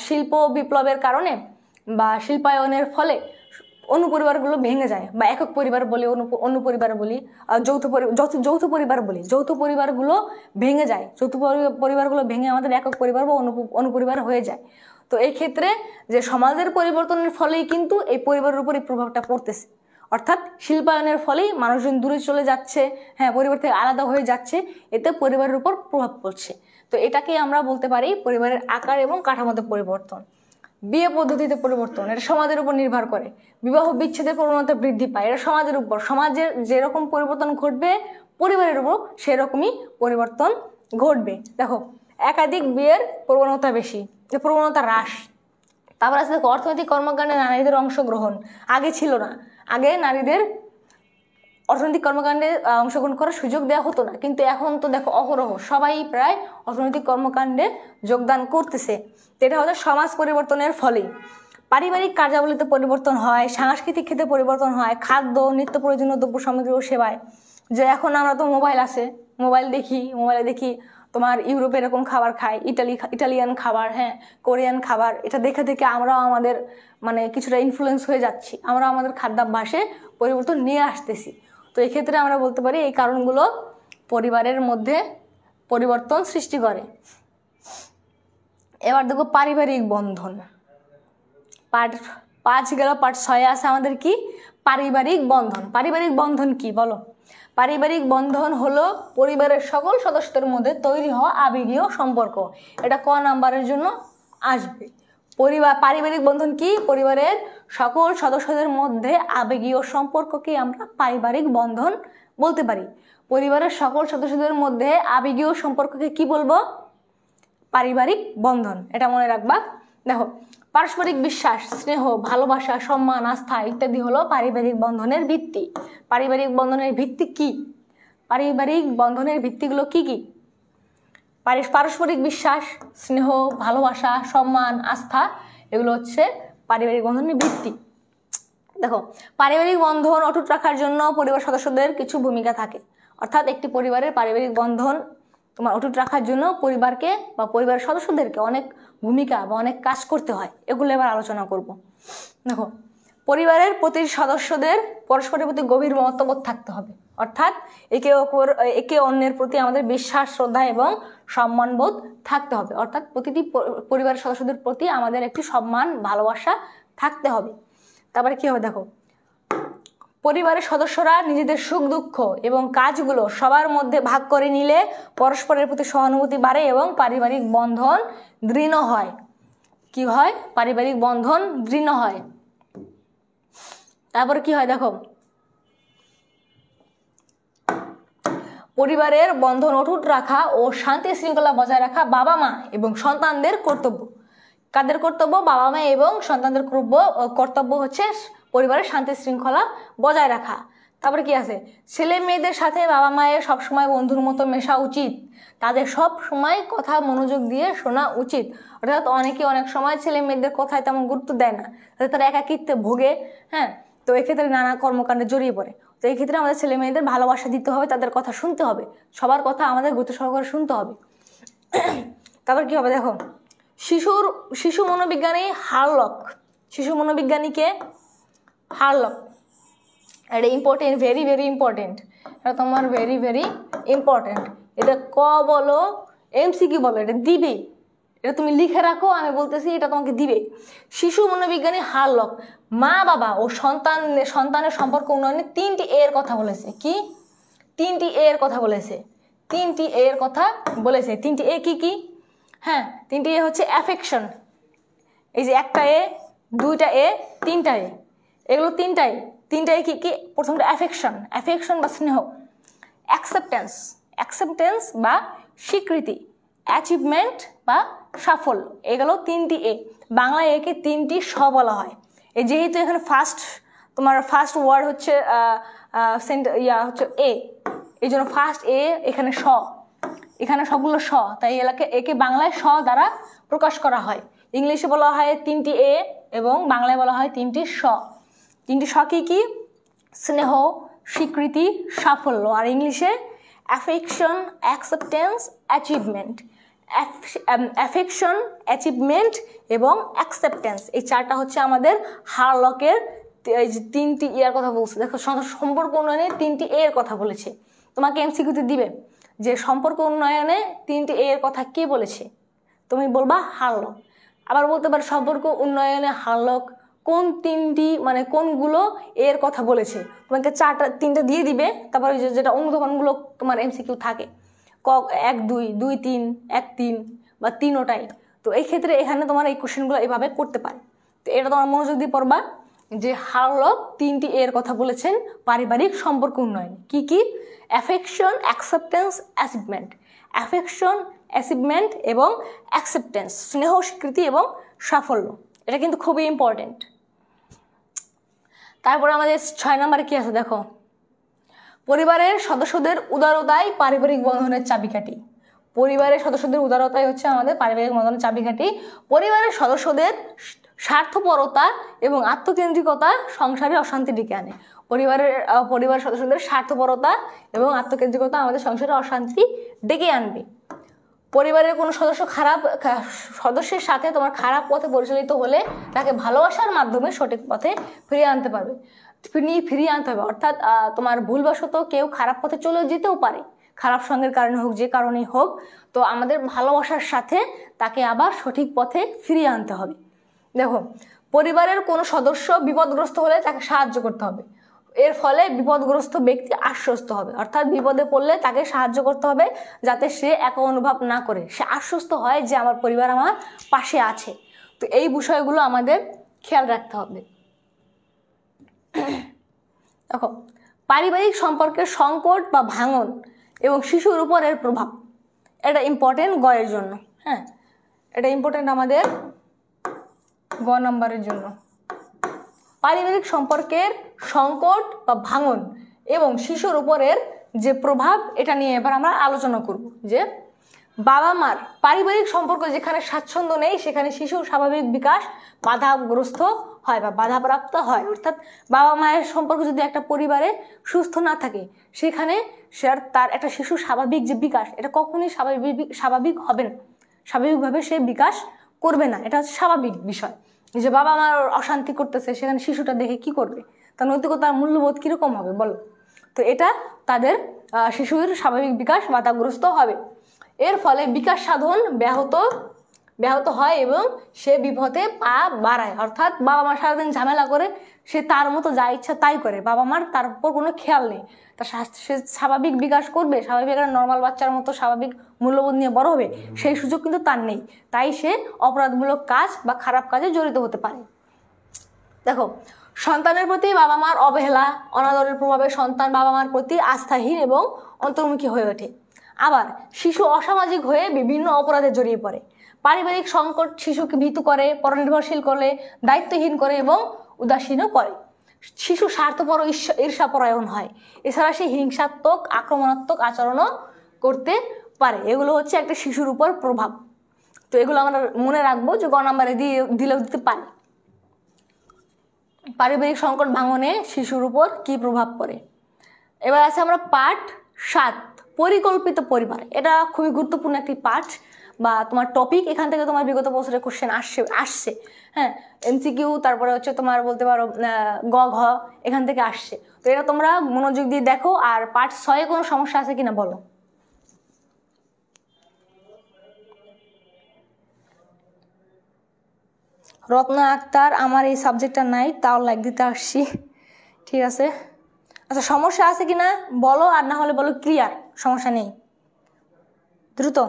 শিল্প বিপ্লবের কারণে বা শিল্পায়নের ফলে অনুপরিবারগুলো ভেঙে যায়, বা একক পরিবার বলি, অনুপরিবার বলি, যৌথ পরিবার বলি, যৌথ পরিবারগুলো ভেঙে যায়। যৌথ পরিবারগুলো ভেঙে আমাদের একক পরিবার বা অনুপরিবার হয়ে যায়। তো এই ক্ষেত্রে যে সমাজের পরিবর্তনের ফলেই কিন্তু এই পরিবারের উপর এই প্রভাবটা পড়তেছে, অর্থাৎ শিল্পায়নের ফলেই মানুষজন দূরে চলে যাচ্ছে, হ্যাঁ, পরিবার থেকে আলাদা হয়ে যাচ্ছে, এতে পরিবারের উপর প্রভাব পড়ছে। তো এটাকেই আমরা বলতে পারি পরিবারের আকার এবং কাঠামোতে পরিবর্তন। বিয়ে পদ্ধতিতে পরিবর্তন, এটা সমাজের উপর নির্ভর করে। বিবাহ বিচ্ছেদের প্রবণতা বৃদ্ধি পায়, এটা সমাজের উপর। সমাজের যেরকম পরিবর্তন ঘটবে পরিবারের উপর সেরকমই পরিবর্তন ঘটবে। দেখো, একাধিক বিয়ের প্রবণতা বেশি, প্রবণতা হ্রাস। তারপর আছে দেখো, অর্থনৈতিক কর্মকাণ্ডে নারীদের অংশগ্রহণ। আগে ছিল না, আগে নারীদের অর্থনৈতিক কর্মকাণ্ডে অংশগ্রহণ করার সুযোগ দেওয়া হতো না, কিন্তু এখন তো দেখো অহরহ সবাই প্রায় অর্থনৈতিক কর্মকাণ্ডে যোগদান করতেছে। তো এটা হচ্ছে সমাজ পরিবর্তনের ফলেই। পারিবারিক কার্যাবলীতে পরিবর্তন হয়, সাংস্কৃতিক ক্ষেত্রে পরিবর্তন হয়, খাদ্য, নিত্য প্রয়োজনীয় দ্রব্য সামগ্রী ও সেবায়। যে এখন আমরা তো মোবাইল আছে, মোবাইলে দেখি তোমার ইউরোপে এরকম খাবার খায়, ইটালিয়ান খাবার, হ্যাঁ, কোরিয়ান খাবার। এটা দেখে দেখে আমরাও আমাদের মানে কিছুটা ইনফ্লুয়েন্স হয়ে যাচ্ছি, আমরা আমাদের খাদ্যাভ্যাসে পরিবর্তন নিয়ে আসতেছি। তো এক্ষেত্রে আমরা বলতে পারি এই কারণগুলো পরিবারের মধ্যে পরিবর্তন সৃষ্টি করে। এবার দেখো পারিবারিক বন্ধন। পার্ট 5 গেল, পার্ট 6 আছে আমাদের কি? পারিবারিক বন্ধন। পারিবারিক বন্ধন কি বলো? পারিবারিক বন্ধন হলো পরিবারের সকল সদস্যদের মধ্যে তৈরি হওয়া আবেগীয় সম্পর্ক। এটা ক নাম্বারের জন্য আসবে? পারিবারিক বন্ধন কি? পরিবারের সকল সদস্যদের মধ্যে আবেগীয় সম্পর্ককে আমরা পারিবারিক বন্ধন বলতে পারি। পরিবারের সকল সদস্যদের মধ্যে আবেগীয় সম্পর্ককে কি বলবো? পারিবারিক বন্ধন। এটা মনে রাখবা। দেখো, পারস্পরিক বিশ্বাস, স্নেহ, ভালোবাসা, সম্মান, আস্থা ইত্যাদি হলো পারিবারিক বন্ধনের ভিত্তি। পারিবারিক বন্ধনের ভিত্তি কি? পারিবারিক বন্ধনের ভিত্তিগুলো কি কি? পারস্পরিক বিশ্বাস, স্নেহ, ভালোবাসা, সম্মান, আস্থা, এগুলো হচ্ছে পারিবারিক বন্ধনের ভিত্তি। দেখো, পারিবারিক বন্ধন অটুট রাখার জন্য পরিবার সদস্যদের কিছু ভূমিকা থাকে, অর্থাৎ একটি পরিবারের পারিবারিক বন্ধন তোমার অটুট রাখার জন্য পরিবারকে বা পরিবারের সদস্যদেরকে অনেক ভূমিকা বা অনেক কাজ করতে হয়। এগুলো এবার আলোচনা করব। দেখো, পরিবারের প্রতি সদস্যদের পরস্পরের প্রতি গভীর মমত্ববোধ থাকতে হবে, অর্থাৎ একে অন্যের প্রতি আমাদের বিশ্বাস, শ্রদ্ধা এবং সম্মানবোধ থাকতে হবে। অর্থাৎ প্রতিটি পরিবারের সদস্যদের প্রতি আমাদের একটি সম্মান, ভালোবাসা থাকতে হবে। তারপরে কি হবে? দেখো, পরিবারের সদস্যরা নিজেদের সুখ দুঃখ এবং কাজগুলো সবার মধ্যে ভাগ করে নিলে পরস্পরের প্রতি সহানুভূতি বাড়ে এবং পারিবারিক বন্ধন দৃঢ় হয়। কি হয়? পারিবারিক বন্ধন দৃঢ় হয়। তারপর কি হয়? দেখো, পরিবারের বন্ধন অটুট রাখা ও শান্তি শৃঙ্খলা বজায় রাখা বাবা মা এবং সন্তানদের কর্তব্য। কাদের কর্তব্য? বাবা মা এবং সন্তানদের কর্তব্য হচ্ছে পরিবারের শান্তি শৃঙ্খলা বজায় রাখা। তারপরে কি আছে? ছেলে মেয়েদের সাথে বাবা মায়ের সবসময় বন্ধুর মতো মেশা উচিত, তাদের সব সময় কথা মনোযোগ দিয়ে শোনা উচিত। অর্থাৎ অনেকে অনেক সময় ছেলে মেয়েদের কথায় তেমন গুরুত্ব দেয় না, তারা একাকিত্বে ভোগে, হ্যাঁ, তো এক্ষেত্রে নানা কর্মকাণ্ডে জড়িয়ে পড়ে। তো এই ক্ষেত্রে আমাদের ছেলে মেয়েদের ভালোবাসা দিতে হবে, তাদের কথা শুনতে হবে, সবার কথা আমাদের গুরুত্ব সহকারে শুনতে হবে। তারপর কি হবে? দেখো, শিশু মনোবিজ্ঞানী হারলক, শিশু মনোবিজ্ঞানীকে হারলক, এটা ইম্পর্টেন্ট, ভেরি ভেরি ইম্পর্টেন্ট, এটা তোমার ভেরি ভেরি ইম্পর্টেন্ট। এটা ক বলো এমসিকিউ বলো, এটা দিবেই, এটা তুমি লিখে রাখো, আমি বলতেছি এটা তোমাকে দিবে। শিশু মনোবিজ্ঞানী হারলক মা বাবা ও সন্তানের সম্পর্ক উন্নয়নে 3টি এর কথা বলেছে। কি 3টি এর কথা বলেছে? 3টি এর কথা বলেছে। 3টি এ কি কি? হ্যাঁ, 3টি এ হচ্ছে অ্যাফেকশন, এই যে একটা এ, 2টা এ, 3টা এ, এগুলো 3টা এ কি কি? প্রথমটা অ্যাফেকশন, অ্যাফেকশন বা স্নেহ। অ্যাকসেপ্টেন্স, অ্যাকসেপ্টেন্স বা স্বীকৃতি। অ্যাচিভমেন্ট বা সাফল্য। এগুলো 3টি এ। বাংলায় একে 3টি স বলা হয়। এই যেহেতু এখানে তোমার ফার্স্ট ওয়ার্ড হচ্ছে হচ্ছে এ, এই জন্য ফার্স্ট এ, এখানে স, এখানে সবগুলো স, তাই একে বাংলায় স দ্বারা প্রকাশ করা হয়। ইংলিশে বলা হয় 3টি এ এবং বাংলায় বলা হয় 3টি স। 3টি স কি কি? স্নেহ, স্বীকৃতি, সাফল্য। আর ইংলিশে affection, acceptance, achievement. Affection, achievement এবং অ্যাকসেপ্টেন্স, এই 4টা হচ্ছে আমাদের হারলকের এই যে 3টি এর কথা বলছে। দেখো সম্পর্ক উন্নয়নে 3টি এর কথা বলেছে। তোমাকে এমসিকিউতে দিবে যে সম্পর্ক উন্নয়নে 3টি এর কথা কে বলেছে, তুমি বলবা হারলক। আবার বলতে পারো সম্পর্ক উন্নয়নে হারলক কোন 3টি মানে কোনগুলো এর কথা বলেছে, তোমাকে 3টা দিয়ে দিবে। তারপরে যেটা অনুধাবনগুলো তোমার এমসিকিউ থাকে, ক 1 2 2 3 1 3 বা 3টাই। তো এই ক্ষেত্রে এখানে তোমার এই কোশ্চেনগুলো এইভাবে করতে পারে। তো এটা তোমার মনোযোগ দিয়ে পড়বা যে হারলক 3টি এর কথা বলেছেন পারিবারিক সম্পর্ক উন্নয়ন। কি কি? Affection, acceptance, achievement. Affection, achievement এবং অ্যাকসেপ্টেন্স, স্নেহ, স্বীকৃতি এবং সাফল্য। এটা কিন্তু খুবই ইম্পর্টেন্ট। তারপরে আমাদের 6 নম্বরে কি আছে দেখো, পরিবারের সদস্যদের উদারতাই পারিবারিক বন্ধনের চাবিকাঠি। পরিবারের সদস্যদের উদারতাই হচ্ছে আমাদের পারিবারিক বন্ধনের চাবিকাঠি। পরিবারের সদস্যদের স্বার্থপরতা এবং আত্মকেন্দ্রিকতা সংসারে অশান্তি ডেকে আনে। পরিবারের সদস্যদের স্বার্থপরতা এবং আত্মকেন্দ্রিকতা আমাদের সংসারে অশান্তি ডেকে আনবে। পরিবারের কোনো সদস্যের সাথে তোমার খারাপ পথে পরিচালিত হলে তাকে ভালোবাসার মাধ্যমে সঠিক পথে ফিরিয়ে আনতে হবে। অর্থাৎ তোমার ভুলবশত কেউ খারাপ পথে চলে যেতেও পারে, খারাপ সঙ্গের কারণে হোক, যে কারণেই হোক। তো আমাদের ভালোবাসার সাথে তাকে আবার সঠিক পথে ফিরিয়ে আনতে হবে। দেখো, পরিবারের কোনো সদস্য বিপদগ্রস্ত হলে তাকে সাহায্য করতে হবে। এর ফলে বিপদগ্রস্ত ব্যক্তি আশ্বস্ত হবে, অর্থাৎ বিপদে পড়লে তাকে সাহায্য করতে হবে যাতে সে একা অনুভব না করে, সে আশ্বস্ত হয় যে আমার পরিবার আমার পাশে আছে। তো এই বিষয়গুলো আমাদের খেয়াল রাখতে হবে। দেখো, পারিবারিক সম্পর্কের সংকট বা ভাঙন এবং শিশুর উপর এর প্রভাব, এটা ইম্পর্টেন্ট গয়ের জন্য। হ্যাঁ, এটা ইম্পর্টেন্ট আমাদের গ নাম্বারের জন্য। পারিবারিক সম্পর্কের সংকট বা ভাঙন এবং শিশুর উপরের যে প্রভাব, এটা নিয়ে এবার আমরা আলোচনা করব। যে বাবা মার পারিবারিক সম্পর্ক যেখানে স্বাচ্ছন্দ্য নেই সেখানে শিশুর স্বাভাবিক বিকাশ বাধাগ্রস্ত হয় বা বাধাপ্রাপ্ত হয়। অর্থাৎ বাবা মায়ের সম্পর্ক যদি একটা পরিবারে সুস্থ না থাকে, সেখানে তার একটা শিশুর স্বাভাবিক যে বিকাশ, এটা কখনোই স্বাভাবিক হবে না, স্বাভাবিকভাবে সে বিকাশ করবে না। এটা হচ্ছে স্বাভাবিক বিষয়। যে বাবা মার অশান্তি করতেছে, সেখানে শিশুটা দেখে কি করবে, তার নৈতিকতার মূল্যবোধ কিরকম হবে বলো? তো এটা তাদের শিশুর স্বাভাবিক বিকাশ বাধাগ্রস্ত হবে। এর ফলে বিকাশ সাধন ব্যাহত হয় এবং সে বিপথে পা বাড়ায়। অর্থাৎ বাবা মা সারাদিন ঝামেলা করে, সে তার মতো যা ইচ্ছা তাই করে, বাবা মার তার উপর কোনো খেয়াল নেই। সে স্বাভাবিক বিকাশ করবে, স্বাভাবিক একটা নর্মাল বাচ্চার মতো স্বাভাবিক মূল্যবোধ নিয়ে বড় হবে, সেই সুযোগ কিন্তু তার নেই। তাই সে অপরাধমূলক কাজ বা খারাপ কাজে জড়িত হতে পারে। দেখো, সন্তানের প্রতি বাবা মার অবহেলা, অনাদরের প্রভাবে সন্তান বাবা মার প্রতি আস্থাহীন এবং অন্তর্মুখী হয়ে ওঠে। আবার শিশু অসামাজিক হয়ে বিভিন্ন অপরাধে জড়িয়ে পড়ে। পারিবারিক সংকট শিশুকে ভীতু করে, পরনির্ভরশীল করে, দায়িত্বহীন করে এবং উদাসীনও করে। শিশু স্বার্থপর ও ঈর্ষাপরায়ণ হয়। এছাড়া সে হিংসাত্মক, আক্রমণাত্মক আচরণও করতে পারে। এগুলো হচ্ছে একটা শিশুর উপর প্রভাব। তো এগুলো আমরা মনে রাখবো যে গ নাম্বারে দিলেও দিতে পারি। পারিবারিক সংকট ভাঙনে শিশুর উপর কি প্রভাব পড়ে। এবার আছে আমরা পার্ট 7, পরিকল্পিত পরিবার। এটা খুবই গুরুত্বপূর্ণ একটি পার্ট বা তোমার টপিক। এখান থেকে তোমার বিগত বছরের কোশ্চেন আসছে। হ্যাঁ, এমসিকিউ, তারপরে হচ্ছে তোমার বলতে পারো গ ঘ, এখান থেকে আসছে। তো এটা তোমরা মনোযোগ দিয়ে দেখো। আর পার্ট 6 কোনো সমস্যা আছে কিনা বলো। রত্না আক্তার, আমার এই সাবজেক্টটা নাই, তাও লাইক দিতে আসছি। ঠিক আছে, আচ্ছা সমস্যা আছে কি না বলো, আর না হলে বলো ক্লিয়ার, সমস্যা নেই, দ্রুত।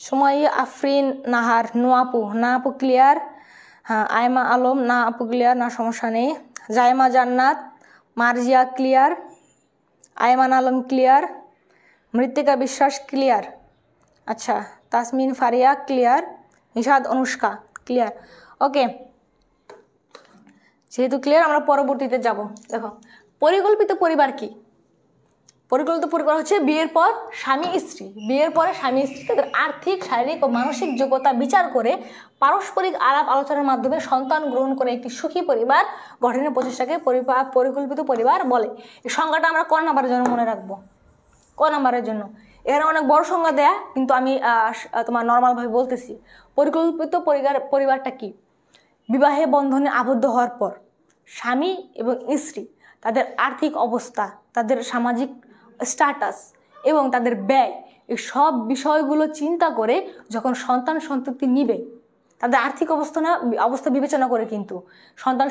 সময় আফরিন নাহার, নো আপু, না আপু ক্লিয়ার। হ্যাঁ আয়মা আলম, না আপু ক্লিয়ার, না সমস্যা নেই। জায়মা জান্নাত, মার্জিয়া ক্লিয়ার, আয়মান আলম ক্লিয়ার, মৃত্তিকা বিশ্বাস ক্লিয়ার, আচ্ছা তাসমিন ফারিয়া ক্লিয়ার, নিশাদ অনুষ্কা ক্লিয়ার। ওকে, যেহেতু ক্লিয়ার আমরা পরবর্তীতে যাব। দেখো পরিকল্পিত পরিবার কি? পরিকল্পিত পরিবার হচ্ছে বিয়ের পর স্বামী স্ত্রী, বিয়ের পরে স্বামী স্ত্রী তাদের আর্থিক, শারীরিক ও মানসিক যোগ্যতা বিচার করে পারস্পরিক আলাপ আলোচনার মাধ্যমে সন্তান গ্রহণ করে একটি সুখী পরিবার গঠনের প্রচেষ্টাকে পরিকল্পিত পরিবার বলে। এই সংজ্ঞাটা আমরা ক নাম্বারের জন্য মনে রাখবো? ক নাম্বারের জন্য? এখানে অনেক বড় সংজ্ঞা দেয়া, কিন্তু আমি তোমার নর্মালভাবে বলতেছি। পরিকল্পিত পরিবারটা কি? বিবাহে বন্ধনে আবদ্ধ হওয়ার পর স্বামী এবং স্ত্রী তাদের আর্থিক অবস্থা, তাদের সামাজিক স্ট্যাটাস এবং তাদের ব্যয়, এই সব বিষয়গুলো চিন্তা করে যখন সন্তান সন্ততি নিবে, তাদের আর্থিক অবস্থা বিবেচনা করে কিন্তু সন্তান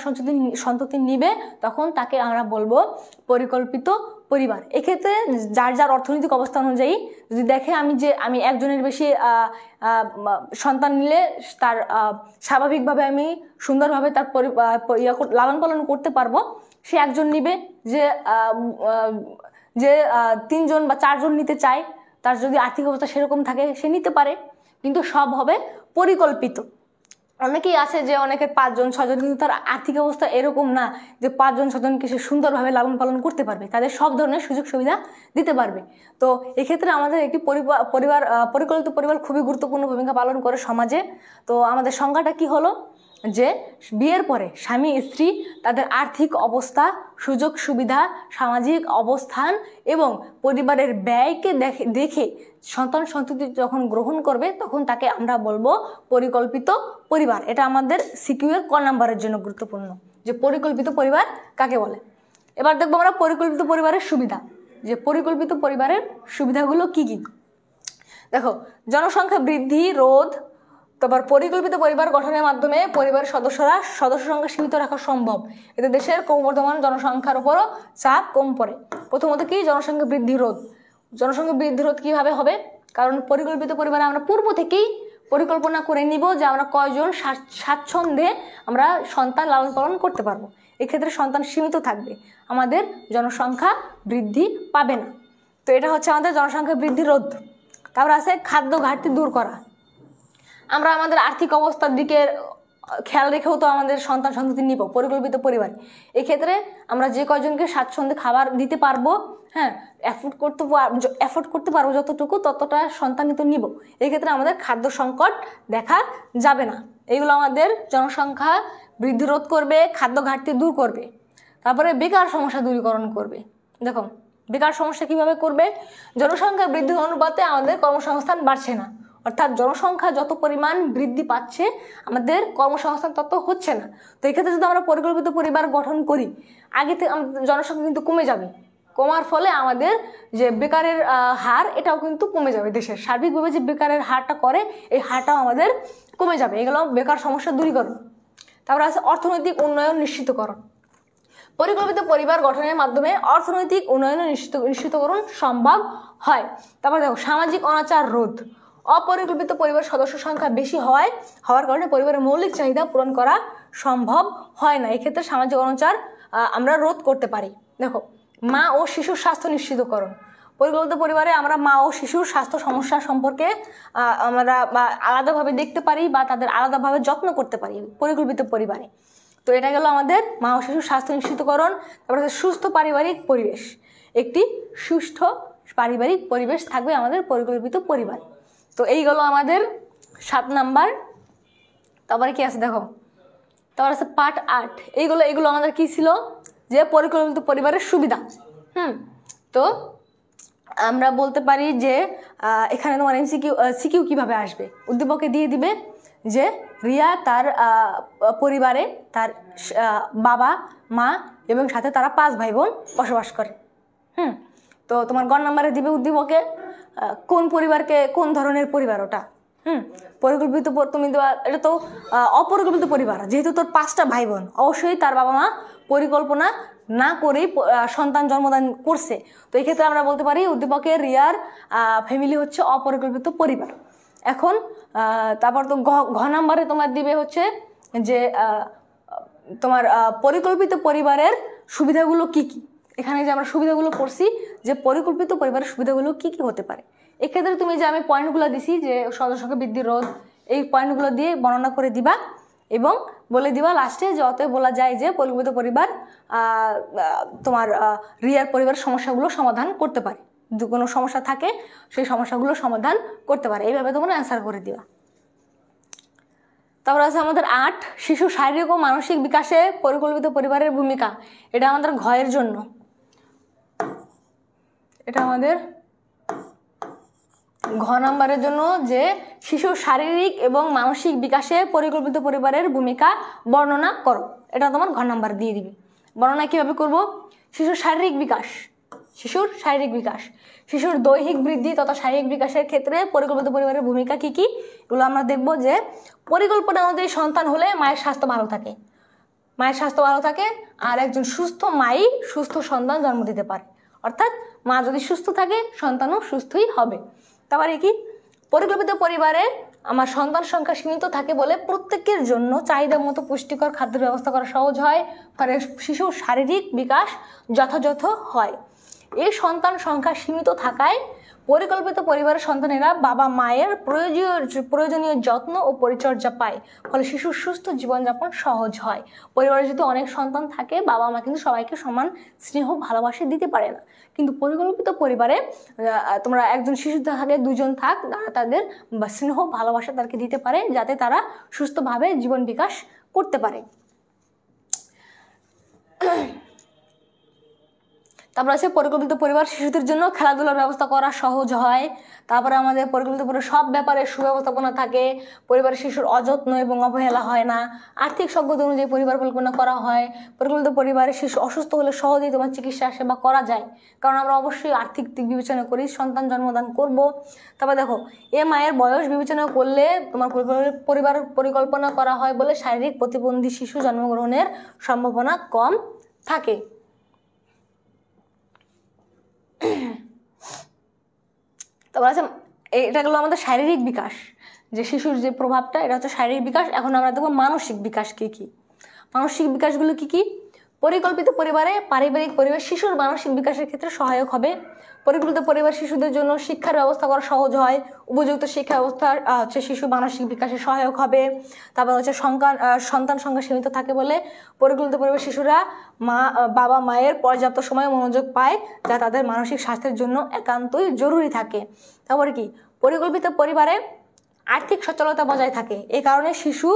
সন্ততি নিবে, তখন তাকে আমরা বলবো পরিকল্পিত পরিবার। এক্ষেত্রে যার যার অর্থনৈতিক অবস্থা অনুযায়ী যদি দেখে আমি একজনের বেশি সন্তান নিলে তার স্বাভাবিকভাবে আমি সুন্দরভাবে তার লালন পালন করতে পারবো, সে একজন নিবে। যে 3 জন বা 4 জন নিতে চায়, তার যদি আর্থিক অবস্থা সেরকম থাকে সে নিতে পারে, কিন্তু সব হবে পরিকল্পিত। অনেকেই আছে যে অনেকের 5 জন 6 জন, কিন্তু তার আর্থিক অবস্থা এরকম না যে 5 জন 6 জনকে সে সুন্দরভাবে লালন পালন করতে পারবে, তাদের সব ধরনের সুযোগ সুবিধা দিতে পারবে। তো এক্ষেত্রে আমাদের একটি পরিকল্পিত পরিবার খুবই গুরুত্বপূর্ণ ভূমিকা পালন করে সমাজে। তো আমাদের সংজ্ঞাটা কি হলো? যে বিয়ের পরে স্বামী স্ত্রী তাদের আর্থিক অবস্থা, সুযোগ সুবিধা, সামাজিক অবস্থান এবং পরিবারের ব্যয়কে দেখে সন্তান সন্ততি যখন গ্রহণ করবে, তখন তাকে আমরা বলবো পরিকল্পিত পরিবার। এটা আমাদের সিকিউর ক নাম্বারের জন্য গুরুত্বপূর্ণ, যে পরিকল্পিত পরিবার কাকে বলে। এবার দেখবো আমরা পরিকল্পিত পরিবারের সুবিধা, যে পরিকল্পিত পরিবারের সুবিধাগুলো কি কি। দেখো, জনসংখ্যা বৃদ্ধি রোধ, তারপর পরিকল্পিত পরিবার গঠনের মাধ্যমে পরিবারের সদস্য সংখ্যা সীমিত রাখা সম্ভব। এতে দেশের ক্রমবর্ধমান জনসংখ্যার উপরও চাপ কম পড়ে। প্রথমত কি? জনসংখ্যা বৃদ্ধি রোধ। জনসংখ্যা বৃদ্ধি রোধ কীভাবে হবে? কারণ পরিকল্পিত পরিবারে আমরা পূর্ব থেকেই পরিকল্পনা করে নিব যে আমরা কয়জন স্বাচ্ছন্দ্যে আমরা সন্তান লালন পালন করতে পারবো। এক্ষেত্রে সন্তান সীমিত থাকবে, আমাদের জনসংখ্যা বৃদ্ধি পাবে না। তো এটা হচ্ছে আমাদের জনসংখ্যা বৃদ্ধি রোধ। তারপর আছে খাদ্য ঘাটতি দূর করা। আমরা আমাদের আর্থিক অবস্থার দিকে খেয়াল রেখেও তো আমাদের সন্তান সন্ততি নিব পরিকল্পিত পরিবার। এক্ষেত্রে আমরা যে কয়জনকে স্বাচ্ছন্দ্যে খাবার দিতে পারবো, হ্যাঁ এফোর্ড করতে পারবো যতটুকু, ততটা সন্তানিত নিব। এক্ষেত্রে আমাদের খাদ্য সংকট দেখা যাবে না। এগুলো আমাদের জনসংখ্যা বৃদ্ধি রোধ করবে, খাদ্য ঘাটতি দূর করবে। তারপরে বেকার সমস্যা দূরীকরণ করবে। দেখো বেকার সমস্যা কিভাবে করবে? জনসংখ্যা বৃদ্ধির অনুপাতে আমাদের কর্মসংস্থান বাড়ছে না, অর্থাৎ জনসংখ্যা যত পরিমাণ বৃদ্ধি পাচ্ছে আমাদের কর্মসংস্থান তত হচ্ছে না। তো এক্ষেত্রে যদি আমরা পরিকল্পিত পরিবার গঠন করি, আগে থেকে আমাদের জনসংখ্যা কিন্তু কমে যাবে। কমার ফলে আমাদের যে বেকারের হার, এটাও কিন্তু কমে যাবে। দেশের সার্বিকভাবে যে বেকারের হারটা করে, এই হারটাও আমাদের কমে যাবে। এগুলো বেকার সমস্যা দূরীকরণ। তারপর আছে অর্থনৈতিক উন্নয়ন নিশ্চিতকরণ। পরিকল্পিত পরিবার গঠনের মাধ্যমে অর্থনৈতিক উন্নয়ন নিশ্চিতকরণ সম্ভব হয়। তারপর দেখো সামাজিক অনাচার রোধ। অপরিকল্পিত পরিবার সদস্য সংখ্যা বেশি হওয়ার কারণে পরিবারের মৌলিক চাহিদা পূরণ করা সম্ভব হয় না। এক্ষেত্রে সামাজিক অনাচার আমরা রোধ করতে পারি। দেখো মা ও শিশুর স্বাস্থ্য নিশ্চিতকরণ। পরিকল্পিত পরিবারে আমরা মা ও শিশুর স্বাস্থ্য সমস্যা সম্পর্কে আমরা আলাদাভাবে দেখতে পারি বা তাদের আলাদাভাবে যত্ন করতে পারি পরিকল্পিত পরিবারে। তো এটা গেল আমাদের মা ও শিশুর স্বাস্থ্য নিশ্চিতকরণ। তারপরে সুস্থ পারিবারিক পরিবেশ। একটি সুষ্ঠু পারিবারিক পরিবেশ থাকবে আমাদের পরিকল্পিত পরিবার। তো এইগুলো আমাদের 7 নাম্বার। তারপরে কি আছে দেখো, তারপর আছে পার্ট 8। এইগুলো আমাদের কি ছিল? যে পরিকল্পিত পরিবারের সুবিধা। তো আমরা বলতে পারি যে এখানে তোমার সিকিউ কিভাবে আসবে? উদ্দীপকে দিয়ে দিবে যে রিয়া তার পরিবারে তার বাবা মা এবং সাথে তারা 5 ভাই বোন বসবাস করে। তো তোমার গ নাম্বারে দিবে উদ্দীপকে কোন পরিবারকে, কোন ধরনের পরিবার ওটা। পরিকল্পিত, তুমি দেওয়া এটা তো অপরিকল্পিত পরিবার, যেহেতু তোর 5টা ভাই বোন, অবশ্যই তার বাবা মা পরিকল্পনা না করেই সন্তান জন্মদান করছে। তো এই ক্ষেত্রে আমরা বলতে পারি উদ্দীপকের রিয়ার ফ্যামিলি হচ্ছে অপরিকল্পিত পরিবার। এখন তারপর তো ঘ নাম্বারে তোমার দিবে হচ্ছে যে তোমার পরিকল্পিত পরিবারের সুবিধাগুলো কি কি। এখানে যে আমরা সুবিধাগুলো পড়ছি যে পরিকল্পিত পরিবারের সুবিধাগুলো কি কি হতে পারে, এক্ষেত্রে তুমি যে আমি পয়েন্টগুলো দিছি যে সদস্য সংখ্যা বৃদ্ধি রোধ, এই পয়েন্টগুলো দিয়ে বর্ণনা করে দিবা এবং বলে দিবা লাস্টে যে অতএব বলা যায় যে পরিকল্পিত পরিবার তোমার রিয়ার পরিবারের সমস্যাগুলো সমাধান করতে পারে। যদি কোনো সমস্যা থাকে সেই সমস্যাগুলো সমাধান করতে পারে, এইভাবে তোমরা অ্যান্সার করে দিবা। তারপর আছে আমাদের 8, শিশু শারীরিক ও মানসিক বিকাশে পরিকল্পিত পরিবারের ভূমিকা। এটা আমাদের ঘয়ের জন্য, এটা আমাদের ঘ নাম্বারের জন্য যে শিশুর শারীরিক এবং মানসিক বিকাশে পরিকল্পিত পরিবারের ভূমিকা বর্ণনা করো। এটা তোমার ঘ নাম্বার দিয়ে দিবে। বর্ণনা কিভাবে করব? শিশুর শারীরিক বিকাশ, শিশুর দৈহিক বৃদ্ধি তথা শারীরিক বিকাশের ক্ষেত্রে পরিকল্পিত পরিবারের ভূমিকা কি কি, এগুলো আমরা দেখব। যে পরিকল্পনা অনুযায়ী সন্তান হলে মায়ের স্বাস্থ্য ভালো থাকে, আর একজন সুস্থ মাই সুস্থ সন্তান জন্ম দিতে পারে। অর্থাৎ মা যদি সুস্থ থাকে সন্তানও সুস্থই হবে। তারপরে কি, পরিকল্পিত পরিবারে আমার সন্তান সংখ্যা সীমিত থাকে বলে প্রত্যেকের জন্য চাহিদা মতো পুষ্টিকর খাদ্যের ব্যবস্থা করা সহজ হয়, ফলে শিশুর শারীরিক বিকাশ যথাযথ হয়। এই সন্তান সংখ্যা সীমিত থাকায় পরিকল্পিত পরিবারের সন্তানেরা বাবা মায়ের প্রয়োজনীয় যত্ন ও পরিচর্যা পায়, ফলে শিশুর সুস্থ জীবনযাপন সহজ হয়। পরিবারে যদি অনেক সন্তান থাকে বাবা মা কিন্তু সবাইকে সমান স্নেহ ভালোবাসা দিতে পারে না, কিন্তু পরিকল্পিত পরিবারে তোমরা একজন শিশু থাকে, 2জন থাক, তাদের স্নেহ ভালোবাসা তাদেরকে দিতে পারে যাতে তারা সুস্থভাবে জীবন বিকাশ করতে পারে। তারপর আছে পরিকল্পিত পরিবার শিশুদের জন্য খেলাধুলার ব্যবস্থা করা সহজ হয়। তারপরে আমাদের পরিকল্পিত পরিবার সব ব্যাপারে সুব্যবস্থাপনা থাকে, পরিবারের শিশুর অযত্ন এবং অবহেলা হয় না, আর্থিক সজ্ঞতা অনুযায়ী পরিবার পরিকল্পনা করা হয়। পরিকল্পিত পরিবারের শিশু অসুস্থ হলে সহজেই তোমার চিকিৎসা সেবা করা যায়, কারণ আমরা অবশ্যই আর্থিক দিক বিবেচনা করি সন্তান জন্মদান করব। তারপর দেখো, এ মায়ের বয়স বিবেচনা করলে তোমার পরিবার পরিকল্পনা করা হয় বলে শারীরিক প্রতিবন্ধী শিশু জন্মগ্রহণের সম্ভাবনা কম থাকে। তারপর আছে, এটা গেলো আমাদের শারীরিক বিকাশ, যে শিশুর যে প্রভাবটা, এটা হচ্ছে শারীরিক বিকাশ। এখন আমরা দেখবো মানসিক বিকাশ কি কি। মানসিক বিকাশগুলো কি কি? পরিকল্পিত পরিবারে পারিবারিক পরিবেশ শিশুর মানসিক বিকাশের ক্ষেত্রে সহায়ক হবে। পরিকল্পিত পরিবার শিশুদের জন্য শিক্ষার ব্যবস্থা করা সহজ হয়, উপযুক্ত শিক্ষা ব্যবস্থা হচ্ছে শিশু মানসিক বিকাশে সহায়ক হবে। তারপর হচ্ছে সন্তান সংখ্যা সীমিত থাকে বলে পরিকল্পিত পরিবার শিশুরা বাবা মায়ের পর্যাপ্ত সময় মনোযোগ পায়, যা তাদের মানসিক স্বাস্থ্যের জন্য একান্তই জরুরি থাকে। তারপরে কি, পরিকল্পিত পরিবারে আর্থিক সচ্ছলতা বজায় থাকে, এই কারণে শিশু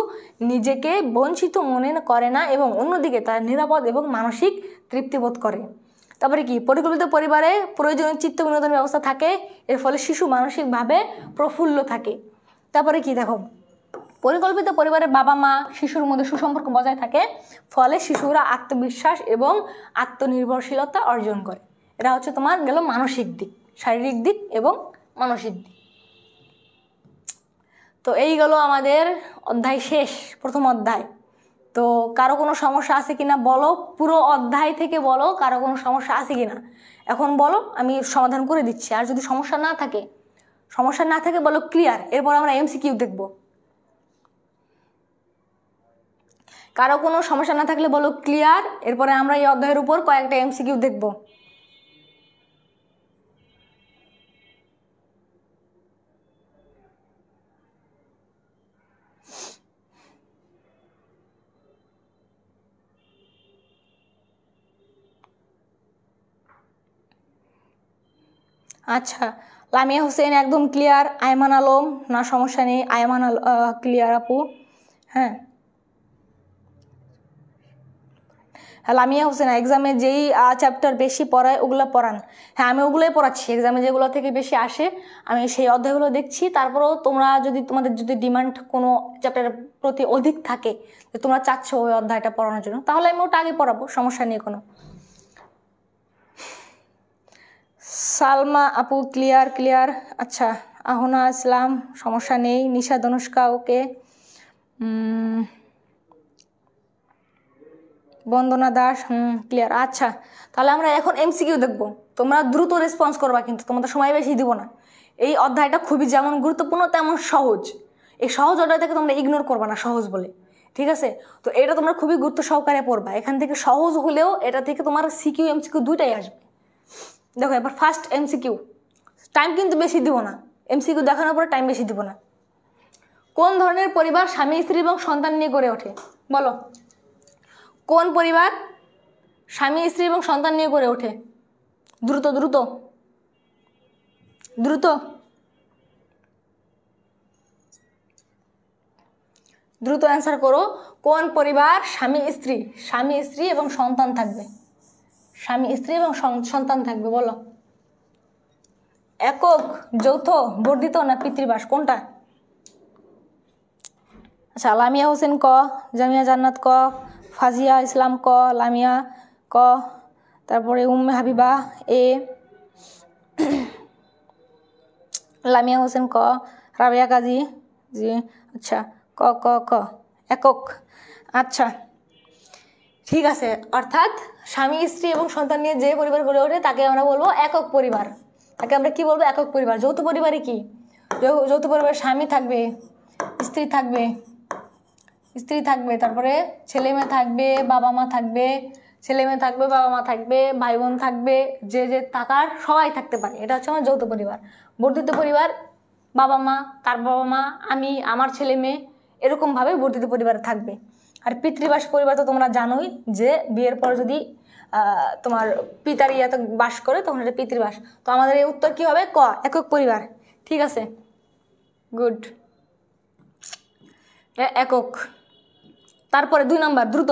নিজেকে বঞ্চিত মনে করে না এবং অন্যদিকে তার নিরাপদ এবং মানসিক তৃপ্তি বোধ করে। তারপরে কি, পরিকল্পিত পরিবারে প্রয়োজনীয় চিত্ত বিনোদনের ব্যবস্থা থাকে, এর ফলে শিশু মানসিকভাবে প্রফুল্ল থাকে। তারপরে কি দেখো, পরিকল্পিত পরিবারের বাবা মা শিশুর মধ্যে সুসম্পর্ক বজায় থাকে, ফলে শিশুরা আত্মবিশ্বাস এবং আত্মনির্ভরশীলতা অর্জন করে। এটা হচ্ছে তোমার গেল মানসিক দিক, শারীরিক দিক এবং মানসিক দিক। তো এই গেল আমাদের অধ্যায় শেষ, প্রথম অধ্যায়। তো কারো কোনো সমস্যা আছে কিনা বলো, পুরো অধ্যায় থেকে বলো কারো কোনো সমস্যা আছে কিনা, এখন বলো, আমি সমাধান করে দিচ্ছি। আর যদি সমস্যা না থাকে বলো ক্লিয়ার, এরপর আমরা এমসিকিউ দেখব। কারো কোনো সমস্যা না থাকলে বলো ক্লিয়ার, এরপরে আমরা এই অধ্যায়ের উপর কয়েকটা এমসিকিউ দেখব। আচ্ছা, লামিয়া হোসেন একদম ক্লিয়ার। আয়মান আলম, না সমস্যা নেই, আয়মান ক্লিয়ার আপু। হ্যাঁ, লামিয়া হোসেন এক্সামে যেই চ্যাপ্টার বেশি পড়ায় ওগুলো পড়ান। হ্যাঁ, আমি ওগুলোই পড়াচ্ছি, এক্সামে যেগুলো থেকে বেশি আসে আমি সেই অধ্যায়গুলো দেখছি। তারপরেও তোমরা তোমাদের যদি ডিমান্ড কোনো চ্যাপ্টারের প্রতি অধিক থাকে, যে তোমরা চাচ্ছ ওই অধ্যায়টা পড়ানোর জন্য, তাহলে আমি ওটা আগে পড়াবো, সমস্যা নেই কোনো। সালমা আপু ক্লিয়ার ক্লিয়ার। আচ্ছা, আহনা ইসলাম সমস্যা নেই। নিশা দনুষ্কা ওকে। বন্দনা দাস ক্লিয়ার। আচ্ছা, তাহলে আমরা এখন এমসিকিউ দেখবো। তোমরা দ্রুত রেসপন্স করবা, কিন্তু তোমাদের সময় বেশি দিব না। এই অধ্যায়টা খুবই যেমন গুরুত্বপূর্ণ তেমন সহজ। এই সহজ অধ্যায়টাকে তোমরা ইগনোর করবা না, সহজ বলে, ঠিক আছে? তো এটা তোমরা খুবই গুরুত্ব সহকারে পড়বা। এখান থেকে সহজ হলেও এটা থেকে তোমার সিকিউ এমসিকিউ দুইটাই আসবে। দেখো এবার ফার্স্ট এমসিকিউ, টাইম কিন্তু বেশি দিব না, এমসিকিউ দেখানোর পরে টাইম বেশি দিব না। কোন ধরনের পরিবার স্বামী স্ত্রী এবং সন্তান নিয়ে গড়ে ওঠে? বলো, কোন পরিবার স্বামী স্ত্রী এবং সন্তান নিয়ে গড়ে ওঠে? দ্রুত দ্রুত দ্রুত দ্রুত অ্যান্সার করো। কোন পরিবার স্বামী স্ত্রী এবং সন্তান থাকবে? স্বামী স্ত্রী এবং সন্তান থাকবে, বলো। একক, যৌথ, বর্ধিত না পিতৃবাস, কোনটা? আচ্ছা, লামিয়া হোসেন ক, জামিয়া জান্নাত ক, ফাজিয়া ইসলাম ক, লামিয়া ক, তারপরে উম্মে হাবিবা এ, লামিয়া হোসেন ক, রাবিয়া কাজী জি। আচ্ছা, ক ক ক একক। আচ্ছা ঠিক আছে, অর্থাৎ স্বামী স্ত্রী এবং সন্তান নিয়ে যে পরিবার গড়ে ওঠে তাকে আমরা বলবো একক পরিবার। তাকে আমরা কি বলবো? একক পরিবার। যৌথ পরিবারে কি? যৌথ পরিবারে স্বামী থাকবে, স্ত্রী থাকবে, তারপরে ছেলে মেয়ে থাকবে, বাবা মা থাকবে, ভাই বোন থাকবে, যে যে থাকার সবাই থাকতে পারে। এটা হচ্ছে আমার যৌথ পরিবার। বর্ধিত পরিবার বাবা মা, তার বাবা মা, আমি, আমার ছেলে মেয়ে, এরকমভাবে বর্ধিত পরিবারে থাকবে। আর পিতৃবাস পরিবার তো তোমরা জানোই যে বিয়ের পর যদি তোমার পিতার ইয়াতে বাস করে তখন এটা পিতৃবাস। তো আমাদের এই উত্তর কি হবে? ক, একক পরিবার। ঠিক আছে, গুড, একক। তারপরে 2 নম্বর, দ্রুত।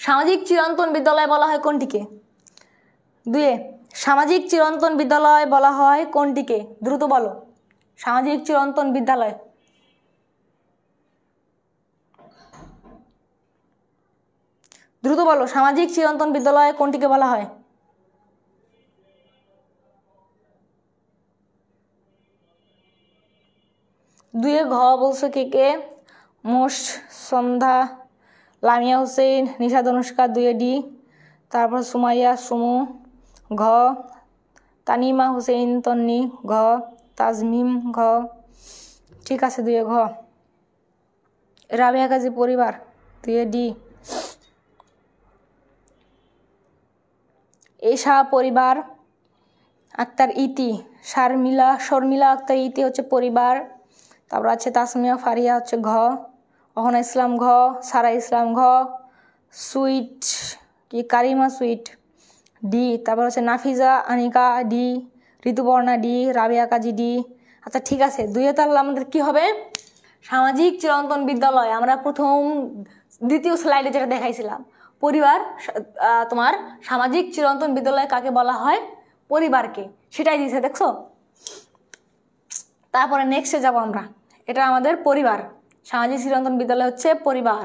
সামাজিক চিরন্তন বিদ্যালয় বলা হয় কোনটিকে? 2 সামাজিক চিরন্তন বিদ্যালয় বলা হয় কোনটিকে? দ্রুত বলো। সামাজিক চিরন্তন বিদ্যালয়, দ্রুত বলো। সামাজিক চিরন্তন বিদ্যালয় কোনটিকে বলা হয়? দুয়ে ঘ বলছো কে কে? মোশ, সন্ধ্যা, লামিয়া হোসেন, নিশা দনুষ্কা 2 ডি, তারপর সুমাইয়া সুমু ঘ, তানিমা হুসেইন তন্নি ঘ, তাজমিম ঘ। ঠিক আছে, 2 ঘ। রাবিয়া কাজী পরিবার 2 ডি। এশা পরিবার, আক্তার ইতি, শর্মিলা আক্তার ইতি হচ্ছে পরিবার। তারপর আছে তাসমিয়া ফারিয়া হচ্ছে ঘ, অহনা ইসলাম ঘ, সারা ইসলাম ঘ, সুইট কি কারিমা সুইট ডি, তারপর হচ্ছে নাফিজা আনিকা ডি, ঋতুপর্ণা ডি, রাবিয়া কাজী ডি। আচ্ছা ঠিক আছে, 2 তাহলে আমাদের কি হবে? সামাজিক চিরন্তন বিদ্যালয়। আমরা দ্বিতীয় স্লাইডে যেটা দেখাইছিলাম, পরিবার, তোমার সামাজিক চিরন্তন বিদ্যালয় কাকে বলা হয়? পরিবারকে, সেটাই দিয়েছে, দেখছো? তারপরে নেক্সটে যাব আমরা। এটা আমাদের পরিবার, সামাজিক চিরন্তন বিদ্যালয় হচ্ছে পরিবার।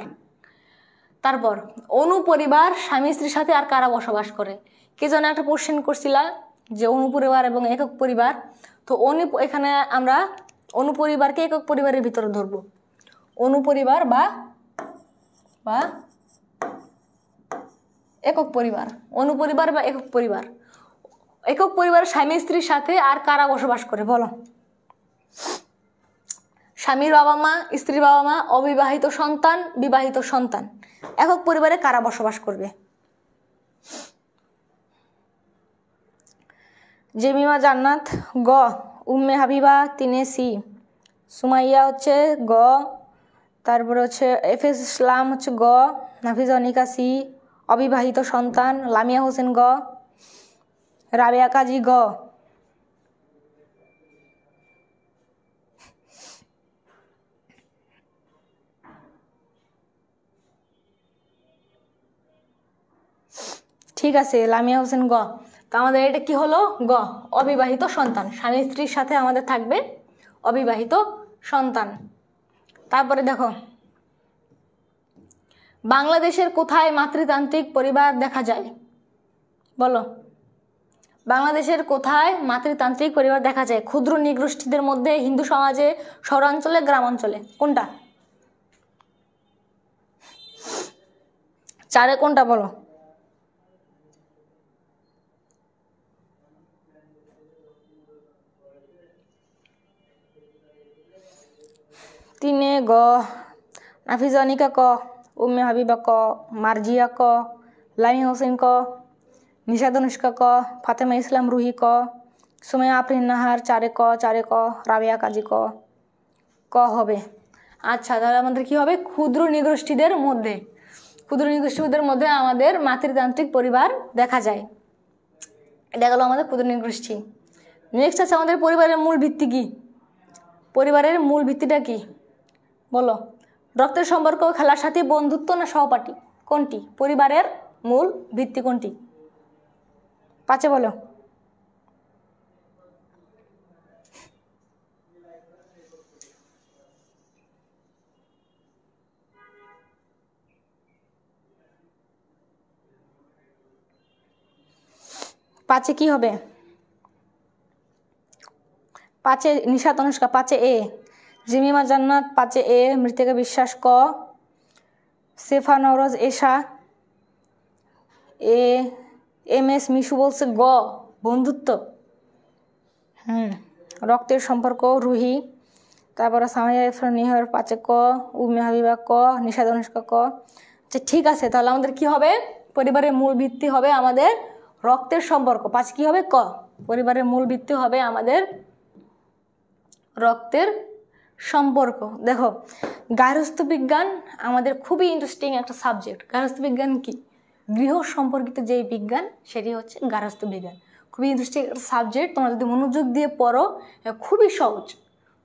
তারপর অনুপরিবার স্বামী স্ত্রীর সাথে আর কারা বসবাস করে? কে যেন একটা কোশ্চেন করছিলা যে অনুপরিবার এবং একক পরিবার। তো এখানে আমরা অনুপরিবারকে একক পরিবারের ভিতরে ধরবো। অনুপরিবার বা একক পরিবার, অনুপরিবার বা একক পরিবার। একক পরিবার স্বামী স্ত্রীর সাথে আর কারা বসবাস করে? বলো। স্বামীর বাবা মা, স্ত্রীর বাবা মা, অবিবাহিত সন্তান, বিবাহিত সন্তান। একক পরিবারে কারা বসবাস করবে? জেমিমা জান্নাত গ, উম্মে হাবিবা 3 সি, সুমাইয়া হচ্ছে গ, তারপরে হচ্ছে এফএস ইসলাম হচ্ছে গ, নাফিজা অনিকা সি, অবিবাহিত সন্তান লামিয়া হোসেন গ, রাবিয়া কাজী গ। ঠিক আছে, লামিয়া হোসেন গ। তো আমাদের এটা কি হলো? গ, অবিবাহিত সন্তান। স্বামী স্ত্রীর সাথে আমাদের থাকবে অবিবাহিত সন্তান। তারপরে দেখো, বাংলাদেশের কোথায় মাতৃতান্ত্রিক পরিবার দেখা যায়? বলো। বাংলাদেশের কোথায় মাতৃতান্ত্রিক পরিবার দেখা যায়? ক্ষুদ্র নৃগোষ্ঠীদের মধ্যে, হিন্দু সমাজে, শহরাঞ্চলে, গ্রামাঞ্চলে, কোনটা? 4 কোনটা বলো? তিনে গ, নাফিজা আনিকা ক, উম্মে হাবিবা ক, মার্জিয়া ক, লামি হোসেন ক, নিশাদ অনুষ্কা ক, ফাতেমা ইসলাম রুহি ক, সুমাইয়া আফরিন নাহার 4 ক, রাবিয়া কাজী ক। ক হবে। আচ্ছা, তাহলে আমাদের কি হবে? ক্ষুদ্র নৃগোষ্ঠীদের মধ্যে, ক্ষুদ্র নৃগোষ্ঠীদের মধ্যে আমাদের মাতৃতান্ত্রিক পরিবার দেখা যায়। এটা গেল আমাদের ক্ষুদ্র নৃগোষ্ঠী। নেক্সট আছে আমাদের পরিবারের মূল ভিত্তি কি? পরিবারের মূল ভিত্তিটা কি বলো? রক্তের সম্পর্ক, খেলার সাথে, বন্ধুত্ব না সহপাঠী? কোনটি পরিবারের মূল ভিত্তি? কোনটি? 5 বলো। পাঁচে কি হবে? 5 নিশাত অনুষ্কা, 5 এ জিমিমা জান্নাত, 5 এ মৃত্তিকা বিশ্বাস ক, সেফা নওরোজ এশা, এম এস মিশু বলছে গ বন্ধুত্ব। রক্তের সম্পর্ক রুহি, তারপরে সামাইয়া ইফরান নিহর 5 ক, উম্মে হাবিবা ক, নিশাদ অনুষ্কা ক। আচ্ছা ঠিক আছে, তাহলে আমাদের কি হবে? পরিবারের মূল ভিত্তি হবে আমাদের রক্তের সম্পর্ক। 5 কি হবে? ক। পরিবারের মূল ভিত্তি হবে আমাদের রক্তের সম্পর্ক। দেখো, গার্হস্থ্য বিজ্ঞান আমাদের খুবই ইন্টারেস্টিং একটা সাবজেক্ট। গার্হস্থ্য বিজ্ঞান কি? গৃহ সম্পর্কিত যেই বিজ্ঞান সেটি হচ্ছে গার্হস্থ্য বিজ্ঞান। খুবই ইন্টারেস্টিং একটা সাবজেক্ট। তোমরা যদি মনোযোগ দিয়ে পড়ো খুবই সহজ।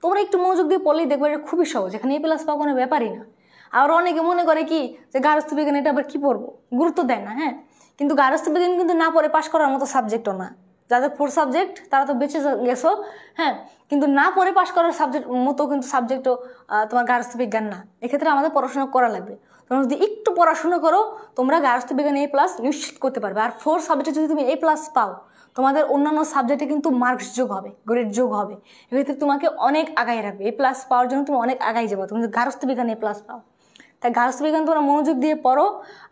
তোমরা একটু মনোযোগ দিয়ে পড়লেই দেখবে এটা খুবই সহজ। এখানে A+ পাওয়া কোনো ব্যাপারই না। আর অনেকে মনে করে কি যে গার্হস্থ্য বিজ্ঞান এটা আবার কি পড়বো, গুরুত্ব দেয় না। হ্যাঁ, কিন্তু গার্হস্থ্য বিজ্ঞান কিন্তু না পড়ে পাশ করার মতো সাবজেক্টও না। যাদের 4 সাবজেক্ট তারা তো বেঁচে গেছো। হ্যাঁ, কিন্তু না পড়ে পাশ করার সাবজেক্ট মতো কিন্তু সাবজেক্টও তোমার গার্হস্থ্য বিজ্ঞান না। এক্ষেত্রে আমাদের পড়াশোনা করা লাগবে। তোমরা যদি একটু পড়াশোনা করো তোমরা গার্হস্থ্য বিজ্ঞান A+ নিশ্চিত করতে পারবে। আর 4 সাবজেক্টে যদি তুমি A+ পাও, তোমাদের অন্যান্য সাবজেক্টে কিন্তু মার্কস যোগ হবে, গ্রেড যোগ হবে। এক্ষেত্রে তোমাকে অনেক আগায় রাখবে। A+ পাওয়ার জন্য তুমি অনেক আগাই যাবো তুমি যদি গার্হস্থ্য বিজ্ঞান A+ পাও। তাই গার্হস্থ্য বিজ্ঞান তোমরা মনোযোগ দিয়ে পড়ো।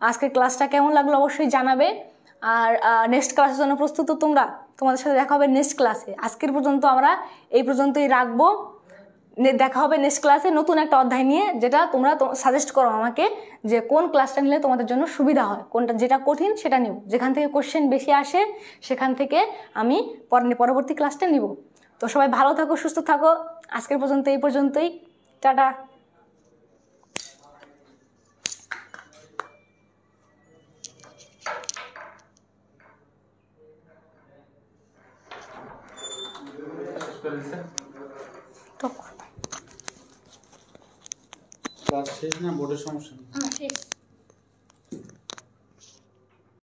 আজকের ক্লাসটা কেমন লাগলো অবশ্যই জানাবে। আর নেক্সট ক্লাসের জন্য প্রস্তুত তোমরা? তোমাদের সাথে দেখা হবে নেক্সট ক্লাসে। আজকের পর্যন্ত আমরা এই পর্যন্তই রাখবো। দেখা হবে নেক্সট ক্লাসে নতুন একটা অধ্যায় নিয়ে, যেটা তোমরা সাজেস্ট করো আমাকে যে কোন ক্লাসটা নিলে তোমাদের জন্য সুবিধা হয়, কোনটা যেটা কঠিন সেটা নিব, যেখান থেকে কোশ্চেন বেশি আসে সেখান থেকে আমি পরবর্তী ক্লাসটা নিব। তো সবাই ভালো থাকো, সুস্থ থাকো। আজকের পর্যন্ত এই পর্যন্তই। টাটা। ক্লাস শেষ না বোর্ডের সমস্যা? শেষ।